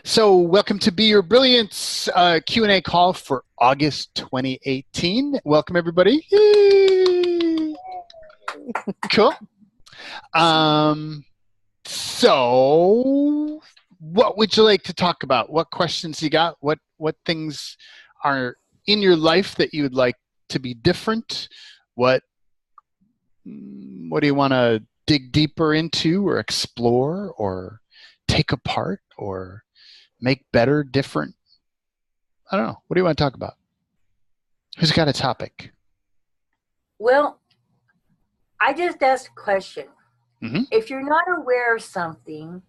So welcome to Be Your Brilliance Q&A call for August 2018. Welcome, everybody. Yay. Cool. So what would you like to talk about? What questions you got? What things are in your life that you would like to be different? What do you want to dig deeper into or explore or take apart or make better, different? I don't know. What do you want to talk about? Who's got a topic? Well, I just asked a question. Mm-hmm. If you're not aware of something,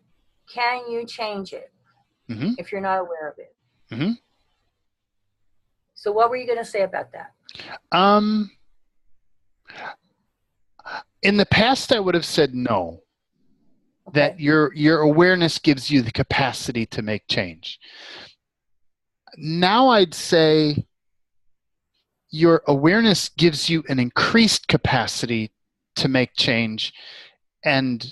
can you change it? Mm-hmm. If you're not aware of it. Mm-hmm. So what were you going to say about that? In the past, I would have said no. Okay. That your awareness gives you the capacity to make change. Now I'd say your awareness gives you an increased capacity to make change and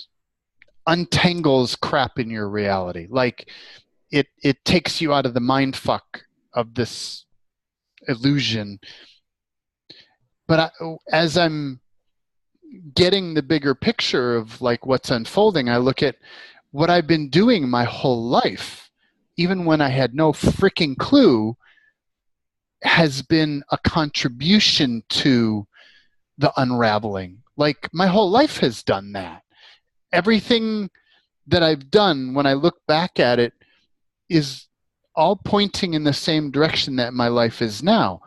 untangles crap in your reality. Like it takes you out of the mind fuck of this illusion. But as I'm getting the bigger picture of like what's unfolding, I look at what I've been doing my whole life, even when I had no freaking clue, has been a contribution to the unraveling. Like my whole life has done that. Everything that I've done, when I look back at it, is all pointing in the same direction that my life is now.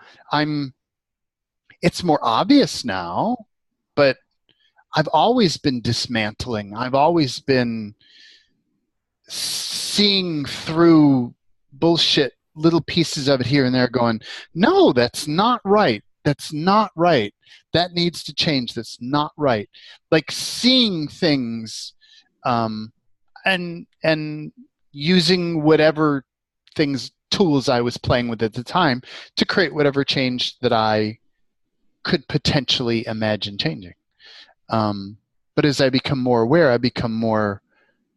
It's more obvious now, but I've always been dismantling. I've always been seeing through bullshit, little pieces of it here and there, going, no, that's not right. That's not right. That needs to change. That's not right. Like seeing things and using whatever tools I was playing with at the time to create whatever change that I could potentially imagine changing. But as I become more aware, I become more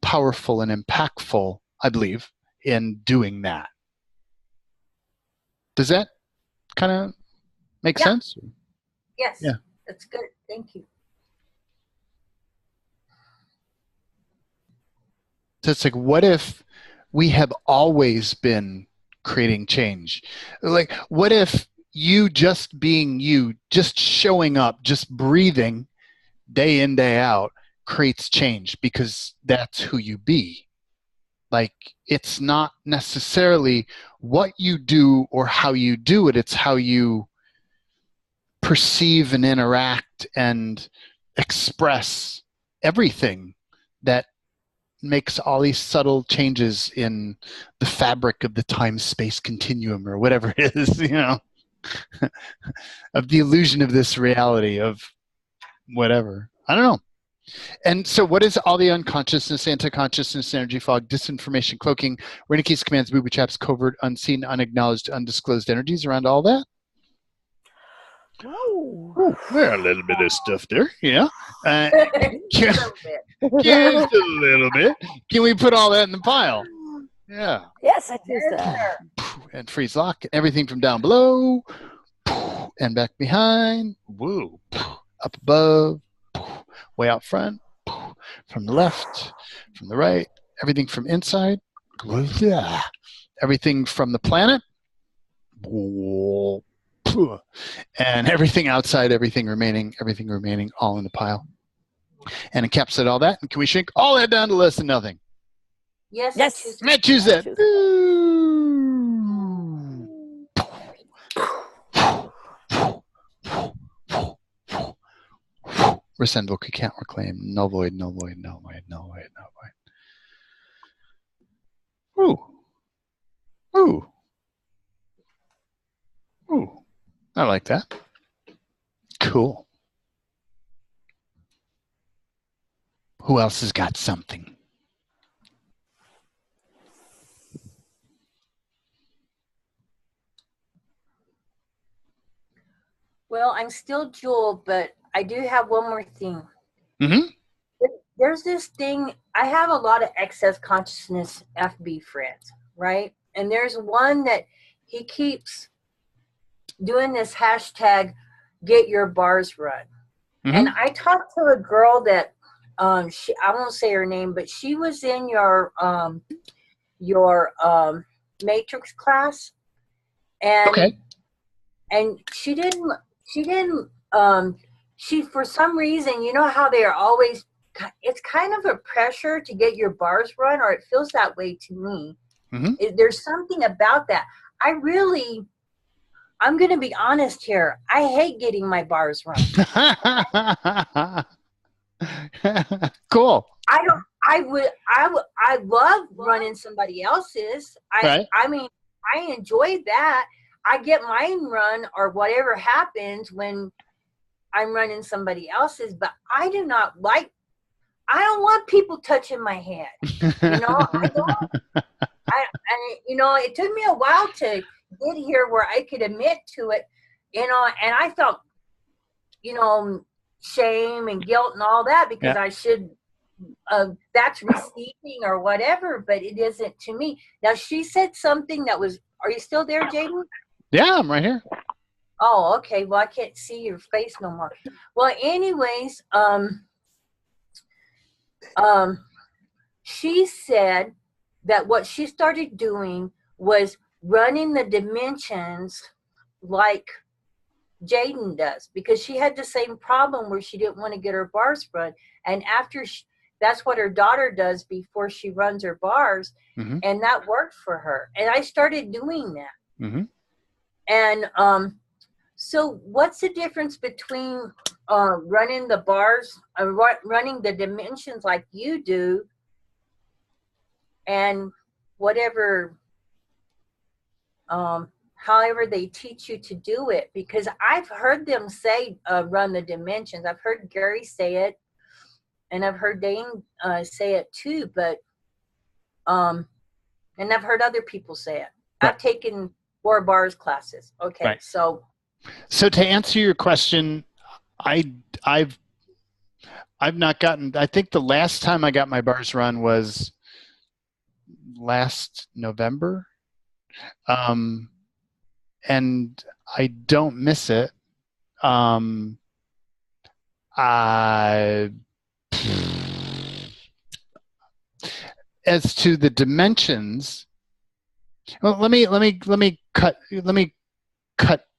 powerful and impactful, I believe, in doing that. Does that kind of make sense? Yes. Yeah. That's good. Thank you. So it's like, what if we have always been creating change? Like, what if you just being you, just showing up, just breathing day in, day out, creates change because that's who you be? Like, it's not necessarily what you do or how you do it. It's how you perceive and interact and express everything that makes all these subtle changes in the fabric of the time-space continuum or whatever it is, of the illusion of this reality of whatever. I don't know. And so what is all the unconsciousness, anti-consciousness, energy fog, disinformation, cloaking, Renikis, commands, booby traps, covert, unseen, unacknowledged, undisclosed energies around all that? Whoa. There are a little bit of stuff there, Just a bit. Just a little bit. Can we put all that in the pile? Yeah. Yes, I choose Yes, that. sir. And freeze lock, everything from down below and back behind. Woo. Up above. Way out front. From the left. From the right. Everything from inside. Everything from the planet. And everything outside, everything remaining, all in the pile. And encapsulate all that. And can we shrink all that down to less than nothing? Yes. Yes. I choose that. Rescind, book, can't reclaim. No void, no void, no void, no void, no void. Ooh. Ooh. Ooh. I like that. Cool. Who else has got something? Well, I'm still Jewel, but I do have one more thing. Mm-hmm. there's this thing. I have a lot of excess consciousness FB friends, right? And there's one that he keeps doing this hashtag get your bars run. And Mm-hmm. I talked to a girl that I won't say her name, but she was in your matrix class, and Okay. she for some reason, you know how they're always, it's kind of a pressure to get your bars run, or it feels that way to me. Mm-hmm. There's something about that. I'm going to be honest here. I hate getting my bars run. Cool. I love running somebody else's. Right. I mean, I enjoy that. I get mine run or whatever happens when I'm running somebody else's, but I don't want people touching my head. I don't. It took me a while to get here where I could admit to it, and I felt, shame and guilt and all that because I should, that's receiving or whatever, but it isn't to me. Now, she said something that was, are you still there, Jaden? Yeah, I'm right here. Oh, okay. Well, I can't see your face no more. Well, anyways, she said that what she started doing was running the dimensions like Jaden does, because she had the same problem where she didn't want to get her bars run. And that's what her daughter does before she runs her bars. Mm-hmm. And that worked for her. And I started doing that. Mm-hmm. And so what's the difference between running the bars, running the dimensions like you do, and whatever, however they teach you to do it? Because I've heard them say run the dimensions. I've heard Gary say it, and I've heard Dane say it too, but and I've heard other people say it. Right. I've taken 4 bars classes. Okay, right. So to answer your question, I've not gotten, I think the last time I got my bars run was last November. And I don't miss it. As to the dimensions, well, let me cut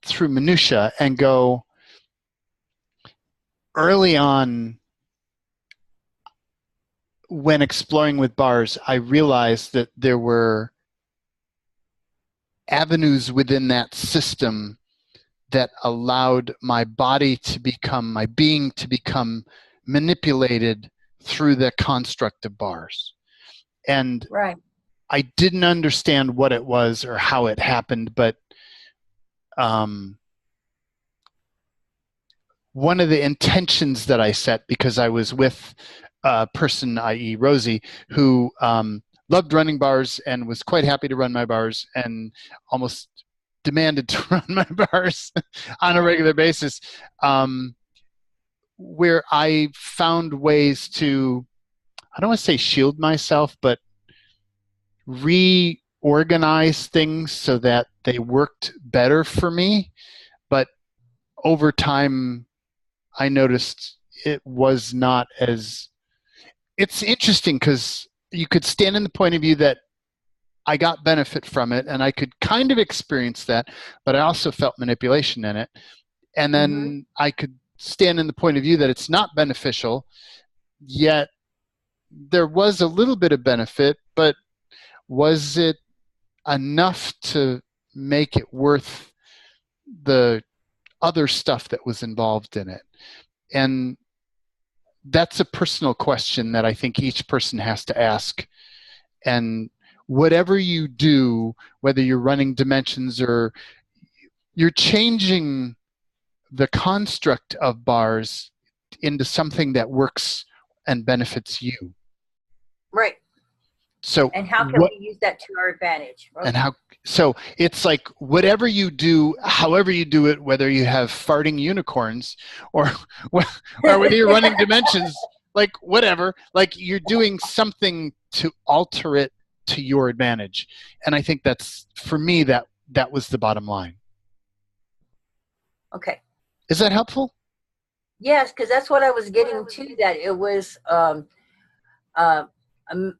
through minutia and go early on. When exploring with bars, I realized that there were avenues within that system that allowed my body to become, my being to become manipulated through the construct of bars. And right. I didn't understand what it was or how it happened, but one of the intentions that I set, because I was with a person, i.e. Rosie, who loved running bars and was quite happy to run my bars and almost demanded to run my bars on a regular basis, where I found ways to, I don't want to say shield myself, but reorganize things so that they worked better for me. But over time, I noticed it was not as, it's interesting because you could stand in the point of view that I got benefit from it and I could kind of experience that, but I also felt manipulation in it. And then I could stand in the point of view that it's not beneficial, yet there was a little bit of benefit, but was it enough to make it worth the other stuff that was involved in it? And that's a personal question that I think each person has to ask. And whatever you do, whether you're running dimensions or you're changing the construct of bars into something that works and benefits you. Right. So, and how can we use that to our advantage? Okay. And so it's like whatever you do, however you do it, whether you have farting unicorns or whether you're running dimensions, like whatever. Like you're doing something to alter it to your advantage. And I think that's, for me, that was the bottom line. Okay. Is that helpful? Yes, because that's what I was getting to, that it was a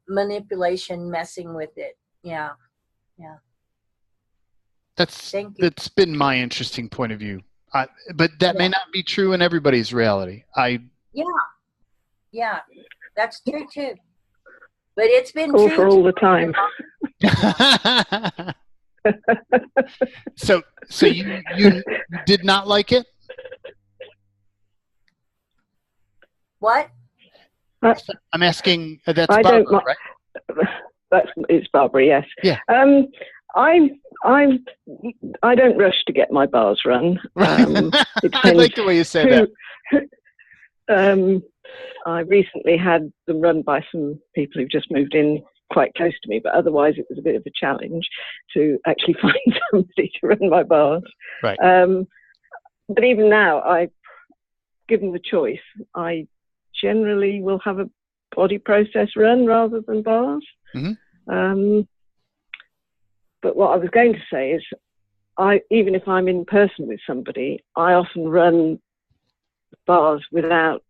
manipulation, messing with it. Yeah. That's been my interesting point of view. But that may not be true in everybody's reality. Yeah, that's true too. But it's been true for all the time. So you did not like it? What? I'm asking. That's Barbara, right? It's Barbara. Yes. Yeah. I don't rush to get my bars run. I like the way you say that. I recently had them run by some people who've just moved in quite close to me, but otherwise it was a bit of a challenge to actually find somebody to run my bars. Right. But even now, given the choice, I generally will have a body process run rather than bars. Mm-hmm. But what I was going to say is, even if I'm in person with somebody, I often run bars without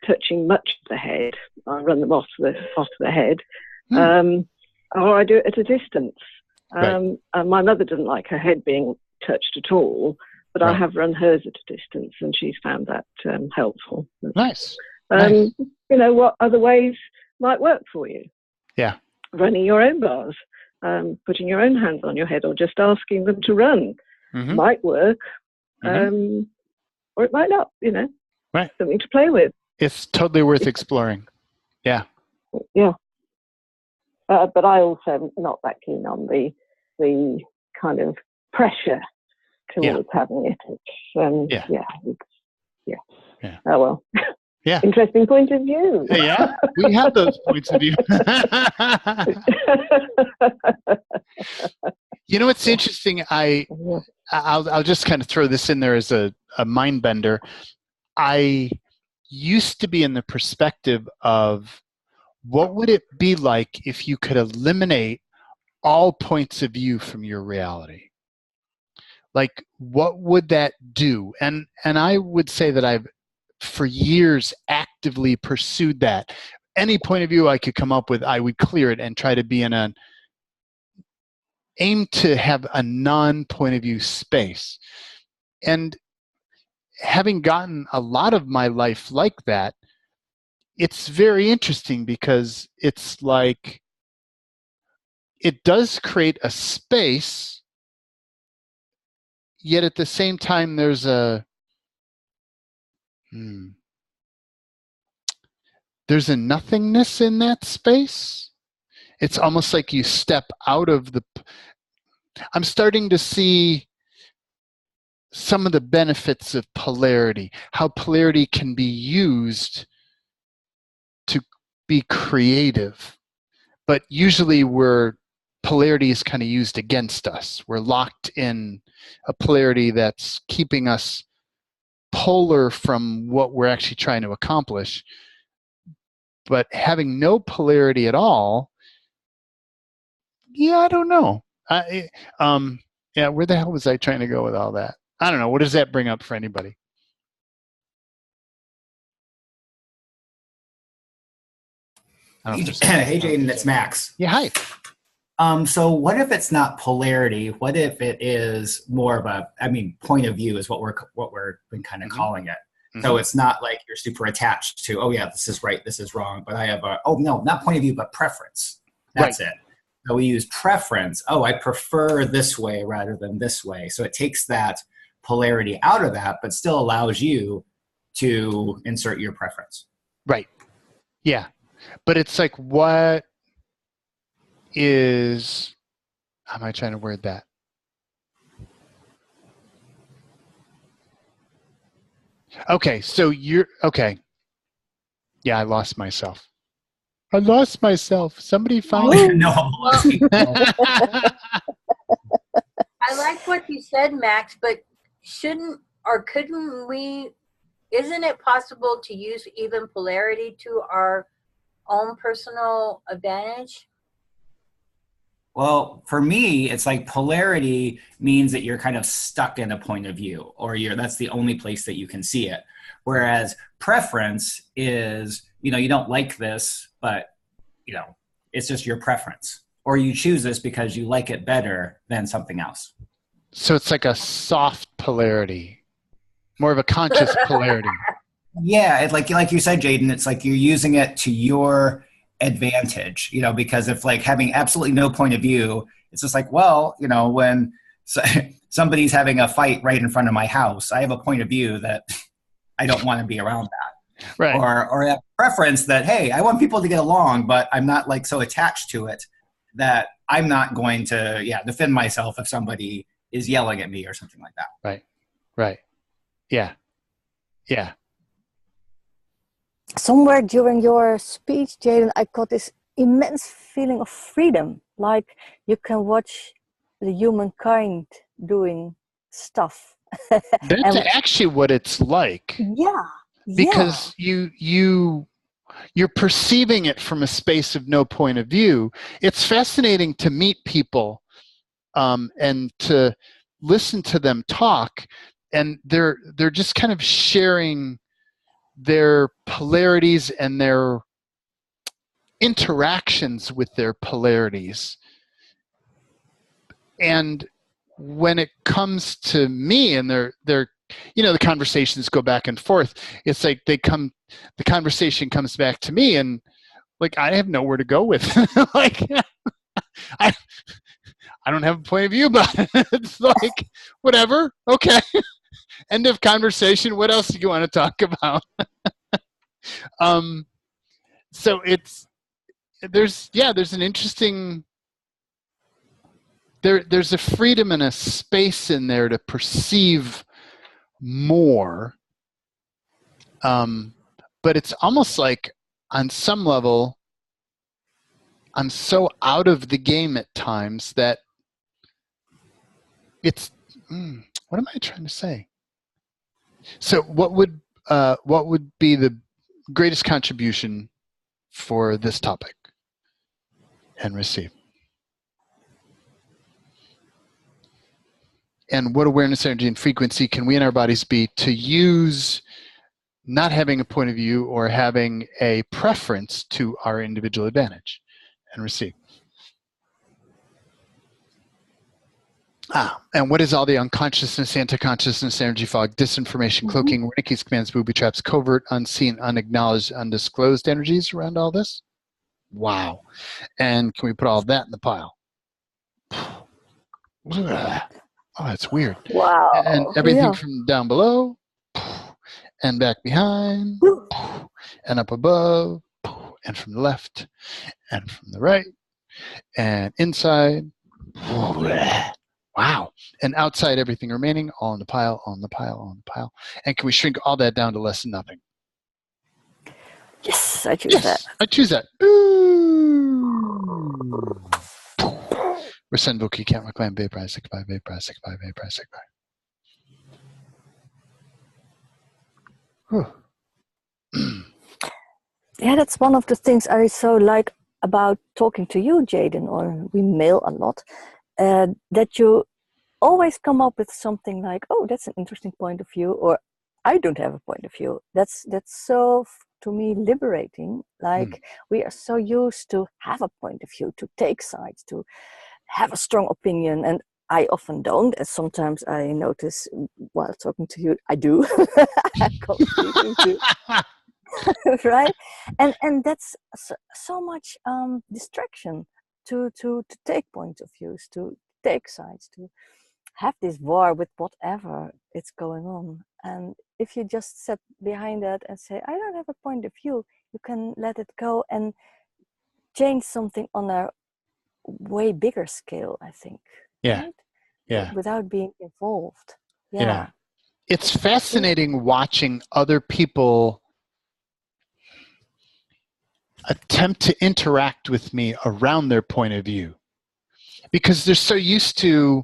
touching much of the head. I run them off the head, or I do it at a distance. And my mother doesn't like her head being touched at all, but I have run hers at a distance, and she's found that helpful. Nice. You know, what other ways might work for you? Yeah. Running your own bars, putting your own hands on your head, or just asking them to run might work, or it might not. You know, something to play with. It's totally worth exploring. Yeah. Yeah. But I also am not that keen on the kind of pressure towards having it. It's, Oh well. Yeah. Interesting point of view. Yeah, we have those points of view. You know what's interesting? I'll just kind of throw this in there as a mind bender. I used to be in the perspective of, what would it be like if you could eliminate all points of view from your reality? Like, what would that do? And I would say that I've, for years, actively pursued that. Any point of view I could come up with, I would clear it and try to be in aim to have a non-point of view space. And having gotten a lot of my life like that, it's very interesting, because it's like, it does create a space, yet at the same time there's a nothingness in that space. It's almost like you step out of I'm starting to see some of the benefits of polarity, how polarity can be used to be creative. But usually polarity is kind of used against us. We're locked in a polarity that's keeping us polar from what we're actually trying to accomplish. But having no polarity at all, I don't know. Where the hell was I trying to go with all that? I don't know. What does that bring up for anybody? Hey, Jaden, it's Max. Yeah, hi. So what if it's not polarity? What if it is more of point of view is what we're been kind of calling it. Mm-hmm. So it's not like you're super attached to, oh yeah, this is right, this is wrong. But I have not point of view, but preference. That's it. So we use preference. Oh, I prefer this way rather than this way. So it takes that polarity out of that, but still allows you to insert your preference. Right. Yeah. But it's like, what is, how am I trying to word that? Okay, so okay. Yeah, I lost myself. Somebody find me. No. I like what you said, Max, but couldn't we isn't it possible to use even polarity to our own personal advantage? Well, for me, it's like polarity means that you're kind of stuck in a point of view, or that's the only place that you can see it. Whereas preference is, you don't like this, but it's just your preference, or you choose this because you like it better than something else. So it's like a soft polarity, more of a conscious polarity. Yeah, it's like you said, Jaden, it's like you're using it to your advantage, because if like having absolutely no point of view, it's just like, well, when somebody's having a fight right in front of my house, I have a point of view that I don't want to be around that. Right. Or a preference that, hey, I want people to get along, but I'm not like so attached to it that I'm not going to defend myself if somebody is yelling at me or something like that. Right. Yeah. Somewhere during your speech, Jaden, I got this immense feeling of freedom. Like you can watch the humankind doing stuff. That's actually what it's like. Yeah. Because you're perceiving it from a space of no point of view. It's fascinating to meet people and to listen to them talk, and they're just kind of sharing their polarities and their interactions with their polarities. And when it comes to me and they're the conversations go back and forth, it's like the conversation comes back to me, and like I have nowhere to go with like I don't have a point of view about it. It's like, whatever, okay. End of conversation. What else do you want to talk about? So there's an interesting, there's a freedom and a space in there to perceive more. But it's almost like on some level, I'm so out of the game at times that it's, what am I trying to say? So what would be the greatest contribution for this topic and receive? And what awareness, energy, and frequency can we in our bodies be to use not having a point of view or having a preference to our individual advantage and receive? And what is all the unconsciousness, anti-consciousness, energy fog, disinformation, cloaking, Ricky's commands, booby traps, covert, unseen, unacknowledged, undisclosed energies around all this? Wow. And can we put all of that in the pile? Oh, that's weird. Wow. And everything from down below and back behind and up above and from the left and from the right and inside. Wow. And outside, everything remaining, all in the pile, all in the pile, all in the pile. And can we shrink all that down to less than nothing? Yes, I choose that. I choose that. Ooh. We're sending Bookie, can't reclaim, vaporize, sick by, vaporize, sick by, vaporize, sick by. Yeah, that's one of the things I so like about talking to you, Jaden, or we mail a lot, that you always come up with something like, oh, that's an interesting point of view, or I don't have a point of view. That's so, to me, liberating. Like we are so used to have a point of view, to take sides, to have a strong opinion, and I often don't, and sometimes I notice while talking to you, I do. I completely do. Right? And that's so much distraction to take point of views, to take sides, to have this war with whatever is going on. And if you just sit behind that and say, I don't have a point of view, you can let it go and change something on a way bigger scale, I think. Yeah. Right? Yeah. Without being involved. Yeah. It's fascinating watching other people attempt to interact with me around their point of view, because they're so used to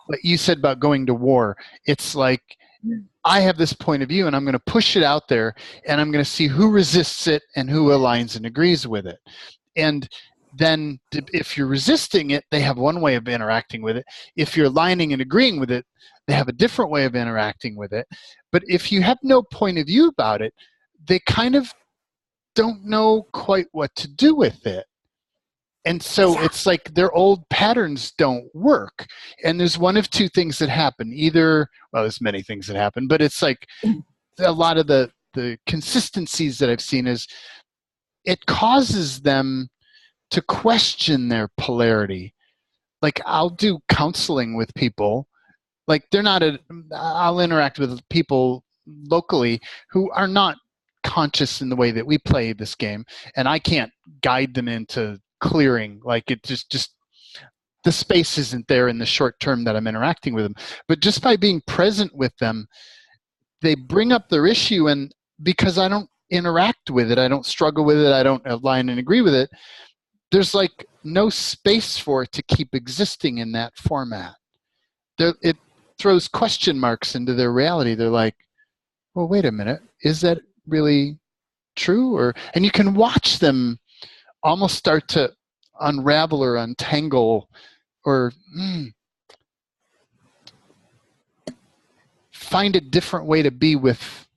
what you said about going to war. It's like I have this point of view and I'm going to push it out there and I'm going to see who resists it and who aligns and agrees with it. And then if you're resisting it, they have one way of interacting with it. If you're aligning and agreeing with it, they have a different way of interacting with it. But if you have no point of view about it, they kind of don't know quite what to do with it. And so it's like their old patterns don't work. And there's one of two things that happen. Either, well, there's many things that happen, but it's like a lot of the consistencies that I've seen is it causes them to question their polarity. Like I'll do counseling with people. Like I'll interact with people locally who are not conscious in the way that we play this game. And I can't guide them into clearing. Like it just the space isn't there in the short term that I'm interacting with them. But just by being present with them, they bring up their issue, and because I don't interact with it, I don't struggle with it, I don't align and agree with it, there's like no space for it to keep existing in that format. It throws question marks into their reality. They're like, well, wait a minute, is that really true? And you can watch them almost start to unravel or untangle or find a different way to be with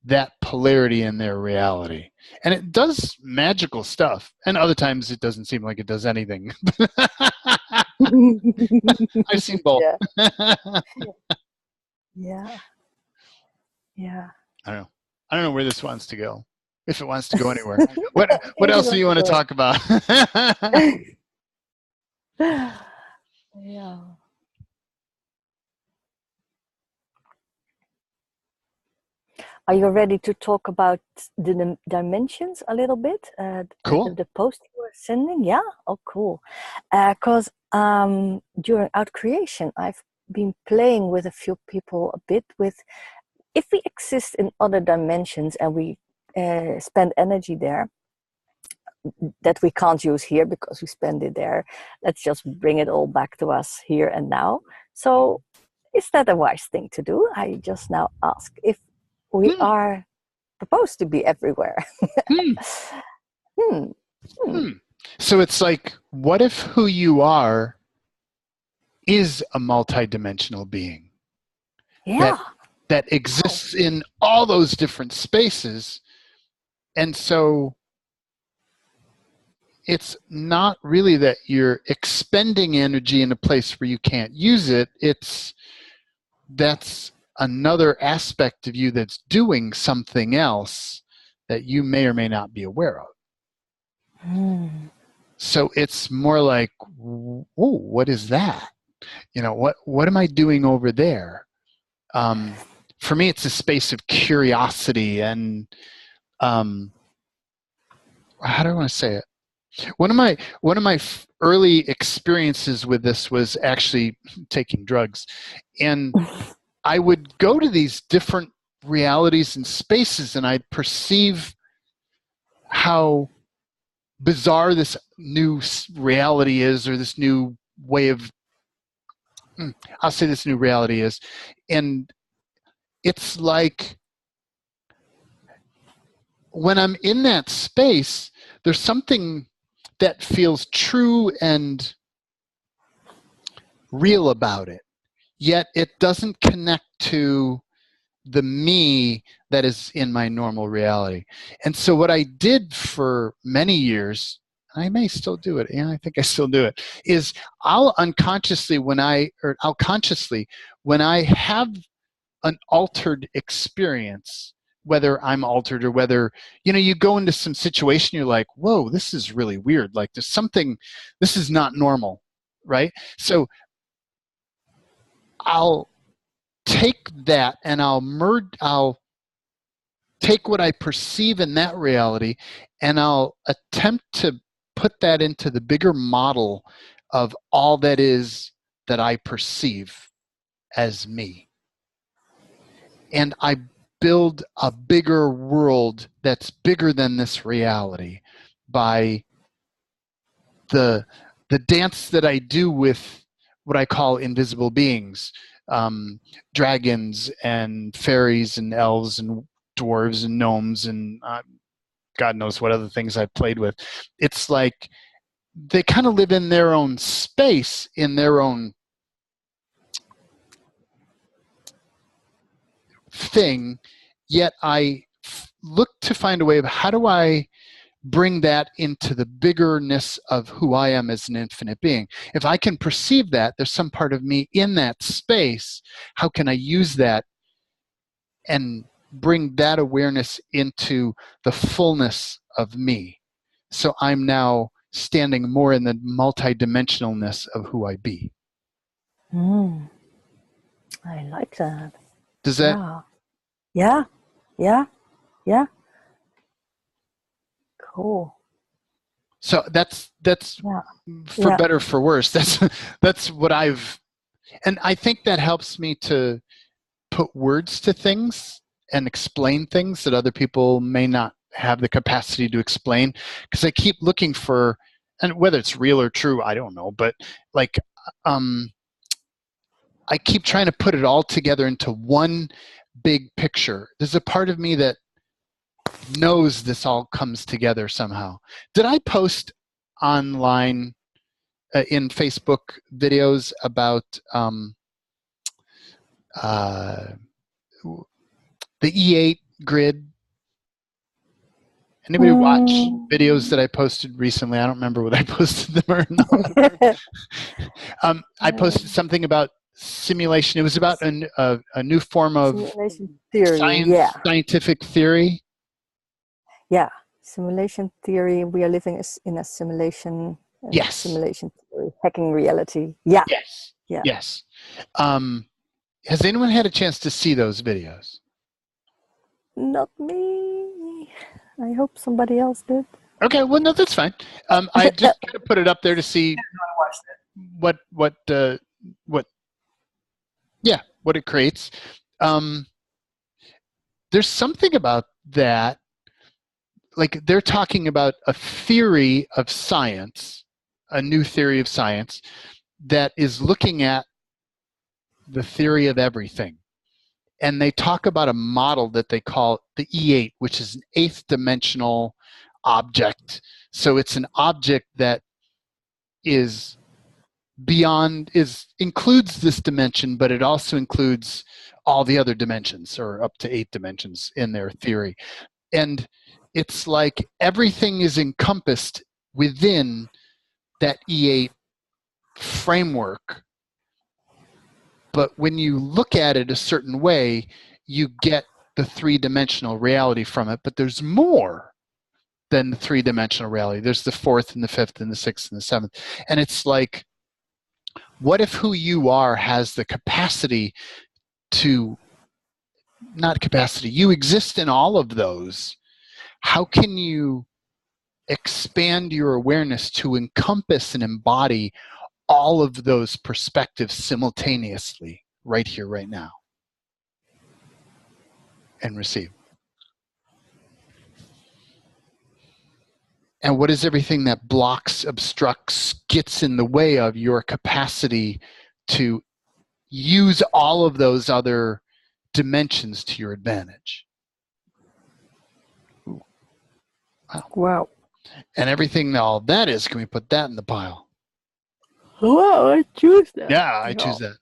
that polarity in their reality. And it does magical stuff. And other times it doesn't seem like it does anything. I've seen both. Yeah. I don't know where this wants to go. If it wants to go anywhere. What else do you want to talk about? Yeah. Are you ready to talk about the dimensions a little bit? Cool. The post you were sending? Yeah? Oh, cool. Because during Outcreation, I've been playing with a few people a bit with, if we exist in other dimensions and we spend energy there that we can't use here because we spend it there, let's just bring it all back to us here and now. So is that a wise thing to do? I just now ask if we are supposed to be everywhere. So it's like, what if who you are is a multidimensional being? Yeah. That exists in all those different spaces. And so it's not really that you're expending energy in a place where you can't use it. That's another aspect of you that's doing something else that you may or may not be aware of. So it's more like, oh, what is that? You know, what am I doing over there? For me, it's a space of curiosity and how do I want to say it? One of my early experiences with this was actually taking drugs, and I would go to these different realities and spaces, and I'd perceive how bizarre this new reality is, or this new way of, I'll say this new reality is. And it's like when I'm in that space, there's something that feels true and real about it. Yet it doesn't connect to the me that is in my normal reality. And so what I did for many years, I may still do it, I think I still do it, is I'll consciously when I have an altered experience, whether I'm altered or whether, you go into some situation, you're like, whoa, this is really weird. Like there's something, this is not normal, right? So I'll take that and I'll take what I perceive in that reality and I'll attempt to put that into the bigger model of all that is that I perceive as me. And I build a bigger world that's bigger than this reality by the dance that I do with what I call invisible beings, dragons and fairies and elves and dwarves and gnomes and God knows what other things I've played with. It's like they kind of live in their own space, in their own thing, yet I look to find a way of how do I bring that into the biggerness of who I am as an infinite being. If I can perceive that there's some part of me in that space, how can I use that and bring that awareness into the fullness of me? So I'm now standing more in the multidimensionalness of who I be. I like that. Does that? Yeah. Cool. So that's for better or for worse. That's what and I think that helps me to put words to things and explain things that other people may not have the capacity to explain, because I keep looking for, and whether it's real or true, I don't know, but like I keep trying to put it all together into one big picture. There's a part of me that knows this all comes together somehow. Did I post online in Facebook videos about the E8 grid? Anybody watch videos that I posted recently? I don't remember whether I posted them or not. I posted something about simulation. It was about a new form of simulation theory. Scientific theory. Yeah, simulation theory. We are living in a simulation. Yes. Simulation theory, hacking reality. Yeah. Yes. Yeah. Yes. Has anyone had a chance to see those videos? Not me. I hope somebody else did. Okay, well, no, that's fine. I just kind of put it up there to see what it creates. There's something about that, like they're talking about a theory of science, a new theory of science that is looking at the theory of everything. And they talk about a model that they call the E8, which is an 8th dimensional object. So it's an object that is includes this dimension, but it also includes all the other dimensions, or up to 8 dimensions in their theory. And it's like everything is encompassed within that E8 framework. But when you look at it a certain way, you get the 3-dimensional reality from it. But there's more than the 3-dimensional reality. There's the 4th and the 5th and the 6th and the 7th. And it's like, what if who you are has the capacity to, not capacity, you exist in all of those. How can you expand your awareness to encompass and embody all of those perspectives simultaneously, right here, right now, and receive? And what is everything that blocks, obstructs, gets in the way of your capacity to use all of those other dimensions to your advantage? Ooh. Wow. And everything, all that is, can we put that in the pile? Wow, I choose that. Yeah, I choose that.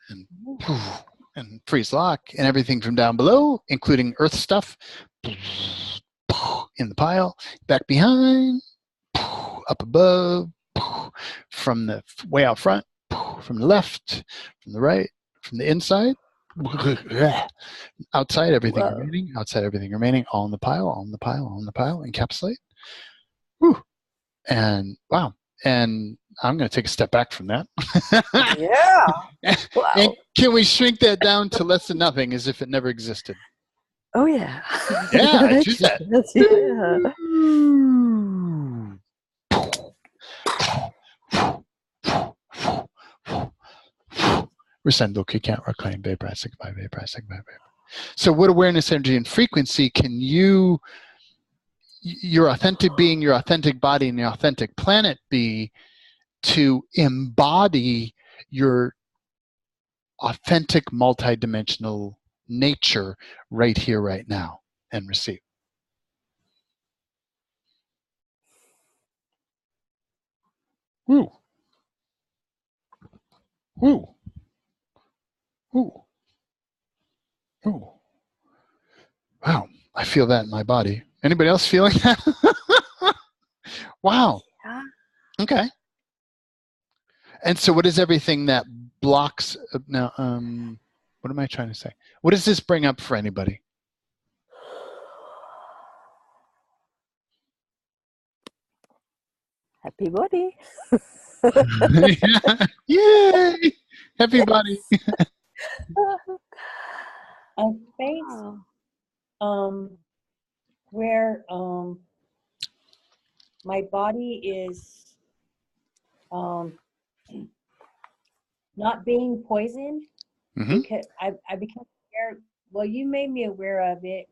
And freeze lock, and everything from down below, including earth stuff, in the pile, back behind, up above, from the way out front, from the left, from the right, from the inside, outside, everything remaining, outside, everything remaining, all in the pile, all in the pile, all in the pile, encapsulate. Whew. And wow. And I'm going to take a step back from that. Yeah. Wow. And can we shrink that down to less than nothing, as if it never existed? Oh, yeah. Yeah, I choose that. Yeah. Resendo, kick out, reclaim, vapor, signify, vapor, signify, vapor. So what awareness, energy, and frequency can you, your authentic being, your authentic body, and your authentic planet be to embody your authentic multidimensional nature right here, right now, and receive. Woo. Woo. Woo. Woo. Wow, I feel that in my body. Anybody else feeling that? Wow. Yeah. Okay. And so what is everything that blocks now what am I trying to say? What does this bring up for anybody? Happy body. Yay! Happy body. A space where my body is not being poisoned, because I become aware. Well, you made me aware of it.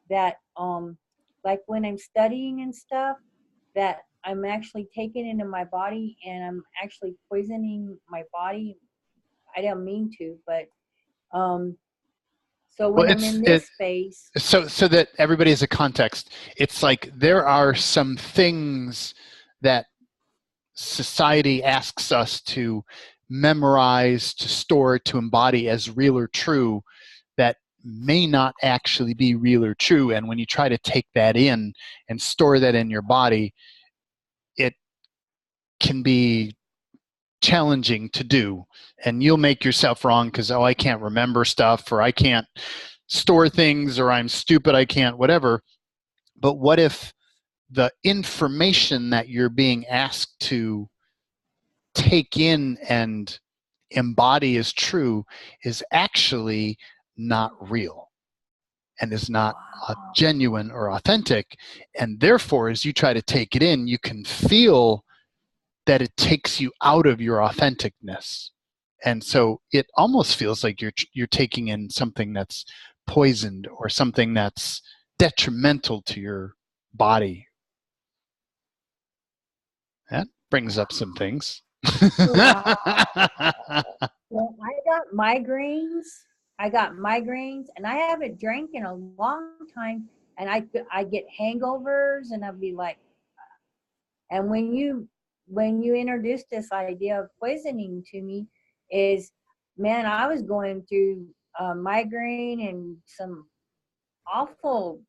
That like when I'm studying and stuff, that I'm actually taking into my body and I'm actually poisoning my body. I don't mean to, but so when I'm in this space. So that everybody has a context, it's like there are some things that society asks us to memorize, to store, to embody as real or true that may not actually be real or true. And when you try to take that in and store that in your body, it can be challenging to do. And you'll make yourself wrong because, oh, I can't remember stuff, or I can't store things, or I'm stupid, I can't, whatever. But what if the information that you're being asked to take in and embody as true is actually not real and is not genuine or authentic? And therefore, as you try to take it in, you can feel that it takes you out of your authenticness. And so it almost feels like you're taking in something that's poisoned or something that's detrimental to your body. That brings up some things. Well, I got migraines. And I haven't drank in a long time, and I get hangovers, and I'll be like, and when you introduced this idea of poisoning to me, is, man, I was going through migraine and some awful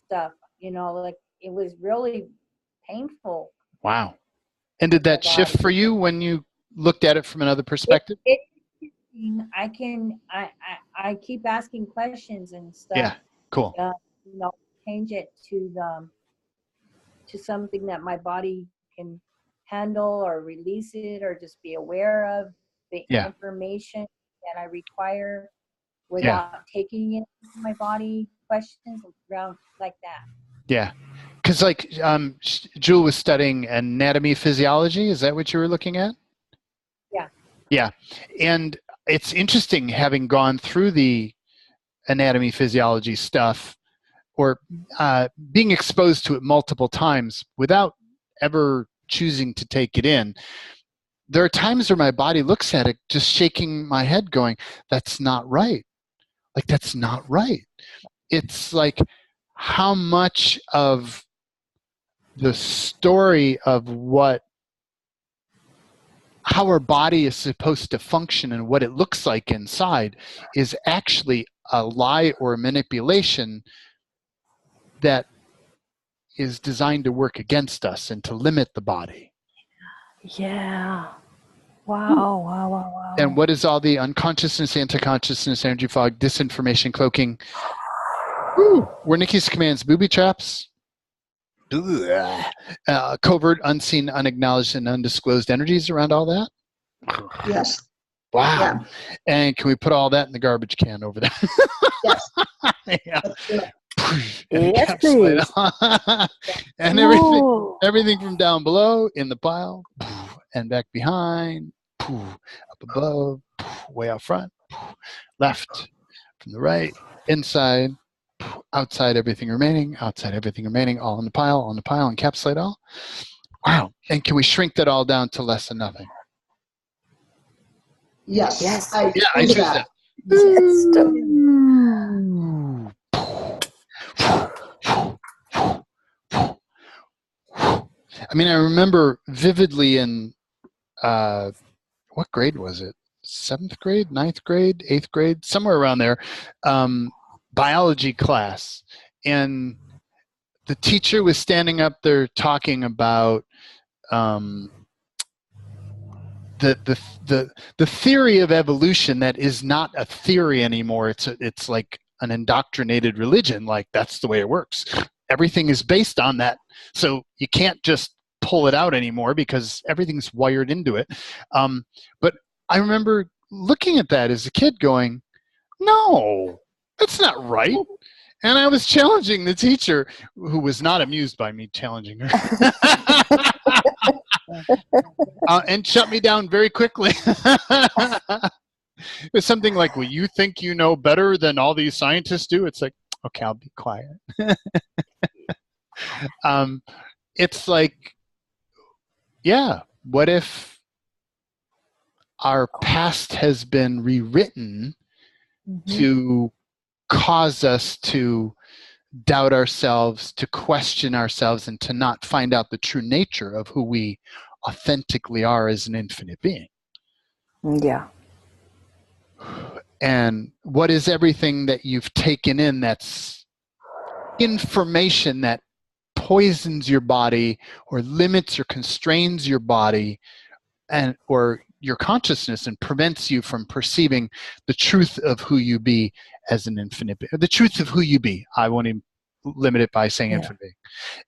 stuff, like it was really painful. Wow. And did that shift for you when you looked at it from another perspective? I keep asking questions and stuff. Yeah, cool. Change it to something that my body can handle, or release it, or just be aware of the information that I require without taking it into my body. Questions around like that. Yeah. Because like Jewel was studying anatomy physiology. Is that what you were looking at? Yeah. Yeah. And it's interesting, having gone through the anatomy physiology stuff, or being exposed to it multiple times without ever choosing to take it in. There are times where my body looks at it just shaking my head going, that's not right. Like, that's not right. It's like, how much of the story of how our body is supposed to function and what it looks like inside is actually a lie or a manipulation that is designed to work against us and to limit the body. Yeah. Wow. And what is all the unconsciousness, anti-consciousness, energy fog, disinformation, cloaking? Woo, were Nikki's commands booby traps? Covert, unseen, unacknowledged, and undisclosed energies around all that? Yes. Wow. Yeah. And can we put all that in the garbage can over there? Yes. Yeah. And yes, please. And everything from down below in the pile, and back behind, up above, way out front, left, from the right, inside, outside, everything remaining, outside, everything remaining, all in the pile, encapsulate all. Wow. And can we shrink that all down to less than nothing? Yes. Yes. I I choose choose that. Yes. I mean, I remember vividly in what grade was it? 7th grade, 9th grade, 8th grade, somewhere around there, biology class. And the teacher was standing up there talking about the theory of evolution that is not a theory anymore. It's like an indoctrinated religion. Like, that's the way it works. Everything is based on that. So you can't just pull it out anymore because everything's wired into it. But I remember looking at that as a kid going, no, that's not right. And I was challenging the teacher, who was not amused by me challenging her. And shut me down very quickly. It's something like, well, you think you know better than all these scientists do? It's like, okay, I'll be quiet. It's like, yeah, what if our past has been rewritten to cause us to doubt ourselves, to question ourselves, and to not find out the true nature of who we authentically are as an infinite being? Yeah. And what is everything that you've taken in that's information that poisons your body or limits or constrains your body and or your consciousness and prevents you from perceiving the truth of who you be as an infinite being? The truth of who you be. I won't even limit it by saying infinite being.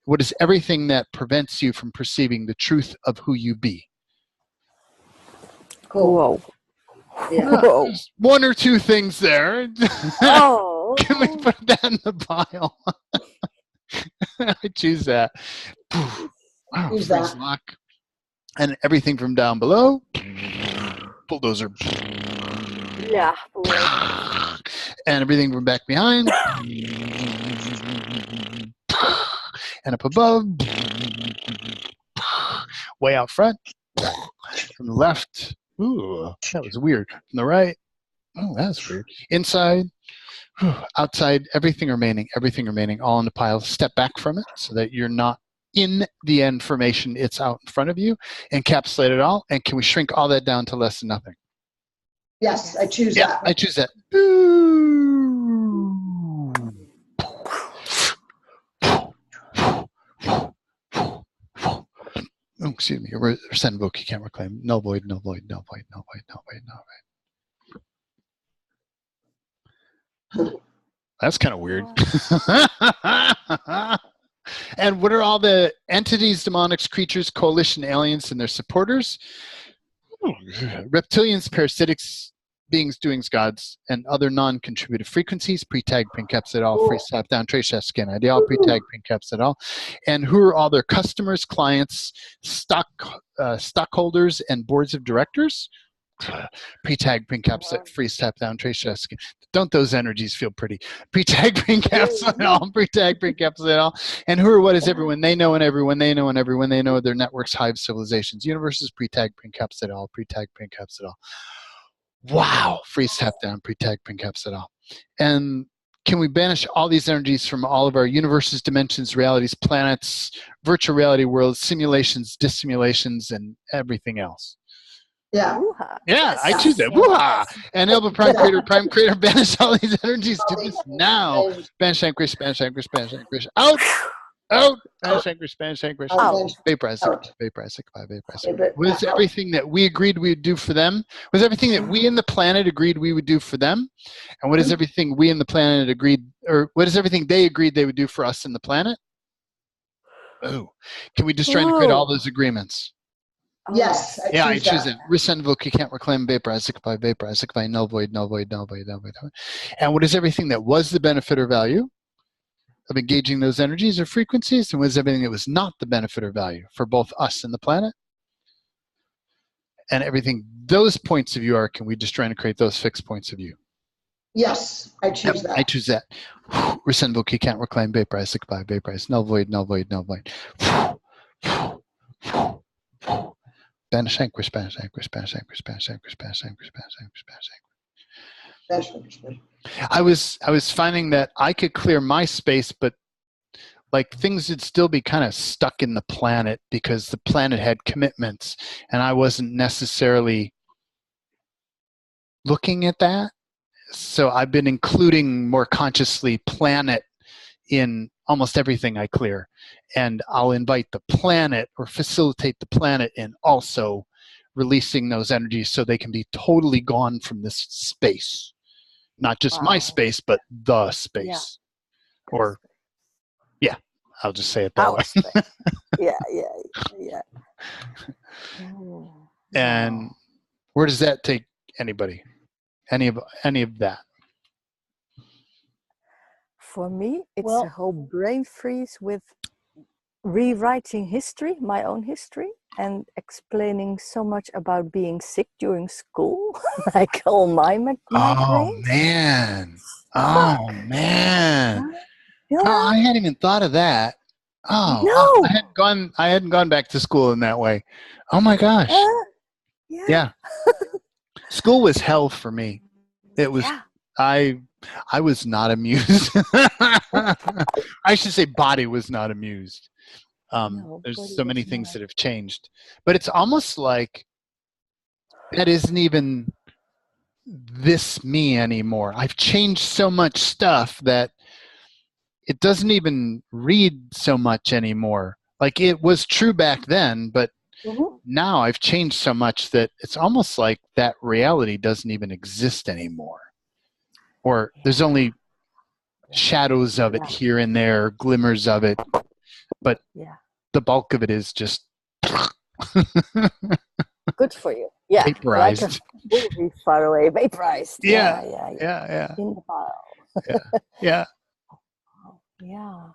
What is everything that prevents you from perceiving the truth of who you be? Cool. Whoa. Yeah. There's one or two things there. Oh. Can we put that in the pile? I choose that. Wow, Choose freeze that. lock. And everything from down below. Bulldozer. Yeah. And everything from back behind. And up above. Way out front. From the left. Ooh, that was weird. From the right. Oh, that's weird. Inside. Outside. Everything remaining, all in the pile. Step back from it so that you're not in the information. It's out in front of you. Encapsulate it all. And can we shrink all that down to less than nothing? Yes, I choose Yeah, that. I choose that. Oh, excuse me. Resend book. You can't reclaim. No void, no void, no void, no void, no void, no void. That's kind of weird. And what are all the entities, demonics, creatures, coalition, aliens, and their supporters? Reptilians, parasitics, beings, doings, gods, and other non-contributive frequencies. Pre-tag, pink caps at all. Free slap down, trace chest, skin ideal. Pre-tag, pink caps at all. And who are all their customers, clients, stockholders, and boards of directors? Pre-tag, pink caps at free slap down, trace chest, skin. Don't those energies feel pretty? Pre-tag, pink caps at all. Pre-tag, pink caps at all. And who or what is everyone they know and everyone they know and everyone they know, their networks, hives, civilizations, universes. Pre-tag, pink caps at all. Pre-tag, pink caps at all. Wow. Free step down, pre-tag, pink caps at all. And can we banish all these energies from all of our universes, dimensions, realities, planets, virtual reality worlds, simulations, dissimulations, and everything else? Yeah. Yeah, I choose that. Woo-ha! And Elba Prime Creator, banish all these energies. Do this now. Spanish Anchorage, Spanish Anchorage, Spanish Anchorage. Out! Out! Spanish Anchorage, Spanish Anchorage. Vaporize, vaporize, vaporize. Was everything that we agreed we would do for them? Was everything that we and the planet agreed we would do for them? And what is everything we and the planet agreed, or what is everything they agreed they would do for us and the planet? Oh, can we destroy and create all those agreements? Yes, I choose that. Resend, vote, you can't reclaim, vaporize, null, void, null, void, null, void, null, void. And what is everything that was the benefit or value of engaging those energies or frequencies? And what is everything that was not the benefit or value for both us and the planet? And everything those points of view are, can we destroy and create those fixed points of view? Yes, I choose that. I choose that. Resend, vote, you can't reclaim, vaporize, vaporize, null, void, null, void, null, void. Spanish anchor, Spanish anchor, Spanish anchor, Spanish anchor, Spanish anchor, Spanish anchor, Spanish anchor. That's understood. I was finding that I could clear my space, but like things would still be kind of stuck in the planet because the planet had commitments and I wasn't necessarily looking at that. So I've been including more consciously planet in almost everything I clear. And I'll invite the planet or facilitate the planet in also releasing those energies so they can be totally gone from this space. Not just my space, but the space. Yeah. Or, yeah, I'll just say it that way. Yeah. And where does that take anybody? Any of that? For me, it's a whole brain freeze with rewriting history, my own history, and explaining so much about being sick during school, like all my migraines. Man. Oh, man. Yeah. Oh, I hadn't even thought of that. Oh, no. I hadn't gone back to school in that way. Oh my gosh. Yeah. School was hell for me. It was, I was not amused. I should say body was not amused. There's so many things that have changed, but it's almost like that isn't even this me anymore. I've changed so much stuff that it doesn't even read so much anymore. Like it was true back then, but now I've changed so much that it's almost like that reality doesn't even exist anymore. Or there's only shadows of it here and there, glimmers of it, but the bulk of it is just good for you. Yeah, vaporized. Like a movie far away, vaporized. Yeah. In the file. Yeah. Yeah.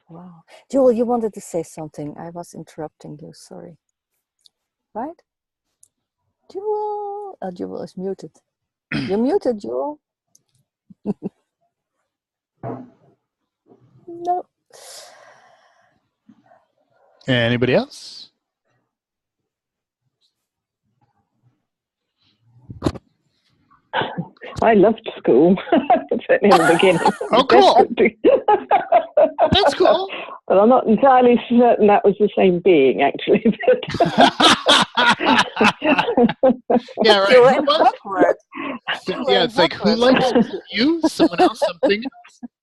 Wow. Jewel, you wanted to say something. I was interrupting you. Sorry. Right? Jewel. Oh, Jewel is muted. You're muted, Jewel. No. Anybody else? I loved school, certainly in the beginning. Oh, cool. That's cool. But I'm not entirely certain that was the same being, actually. Yeah, right. Yeah, it's like, who likes you? Someone else, something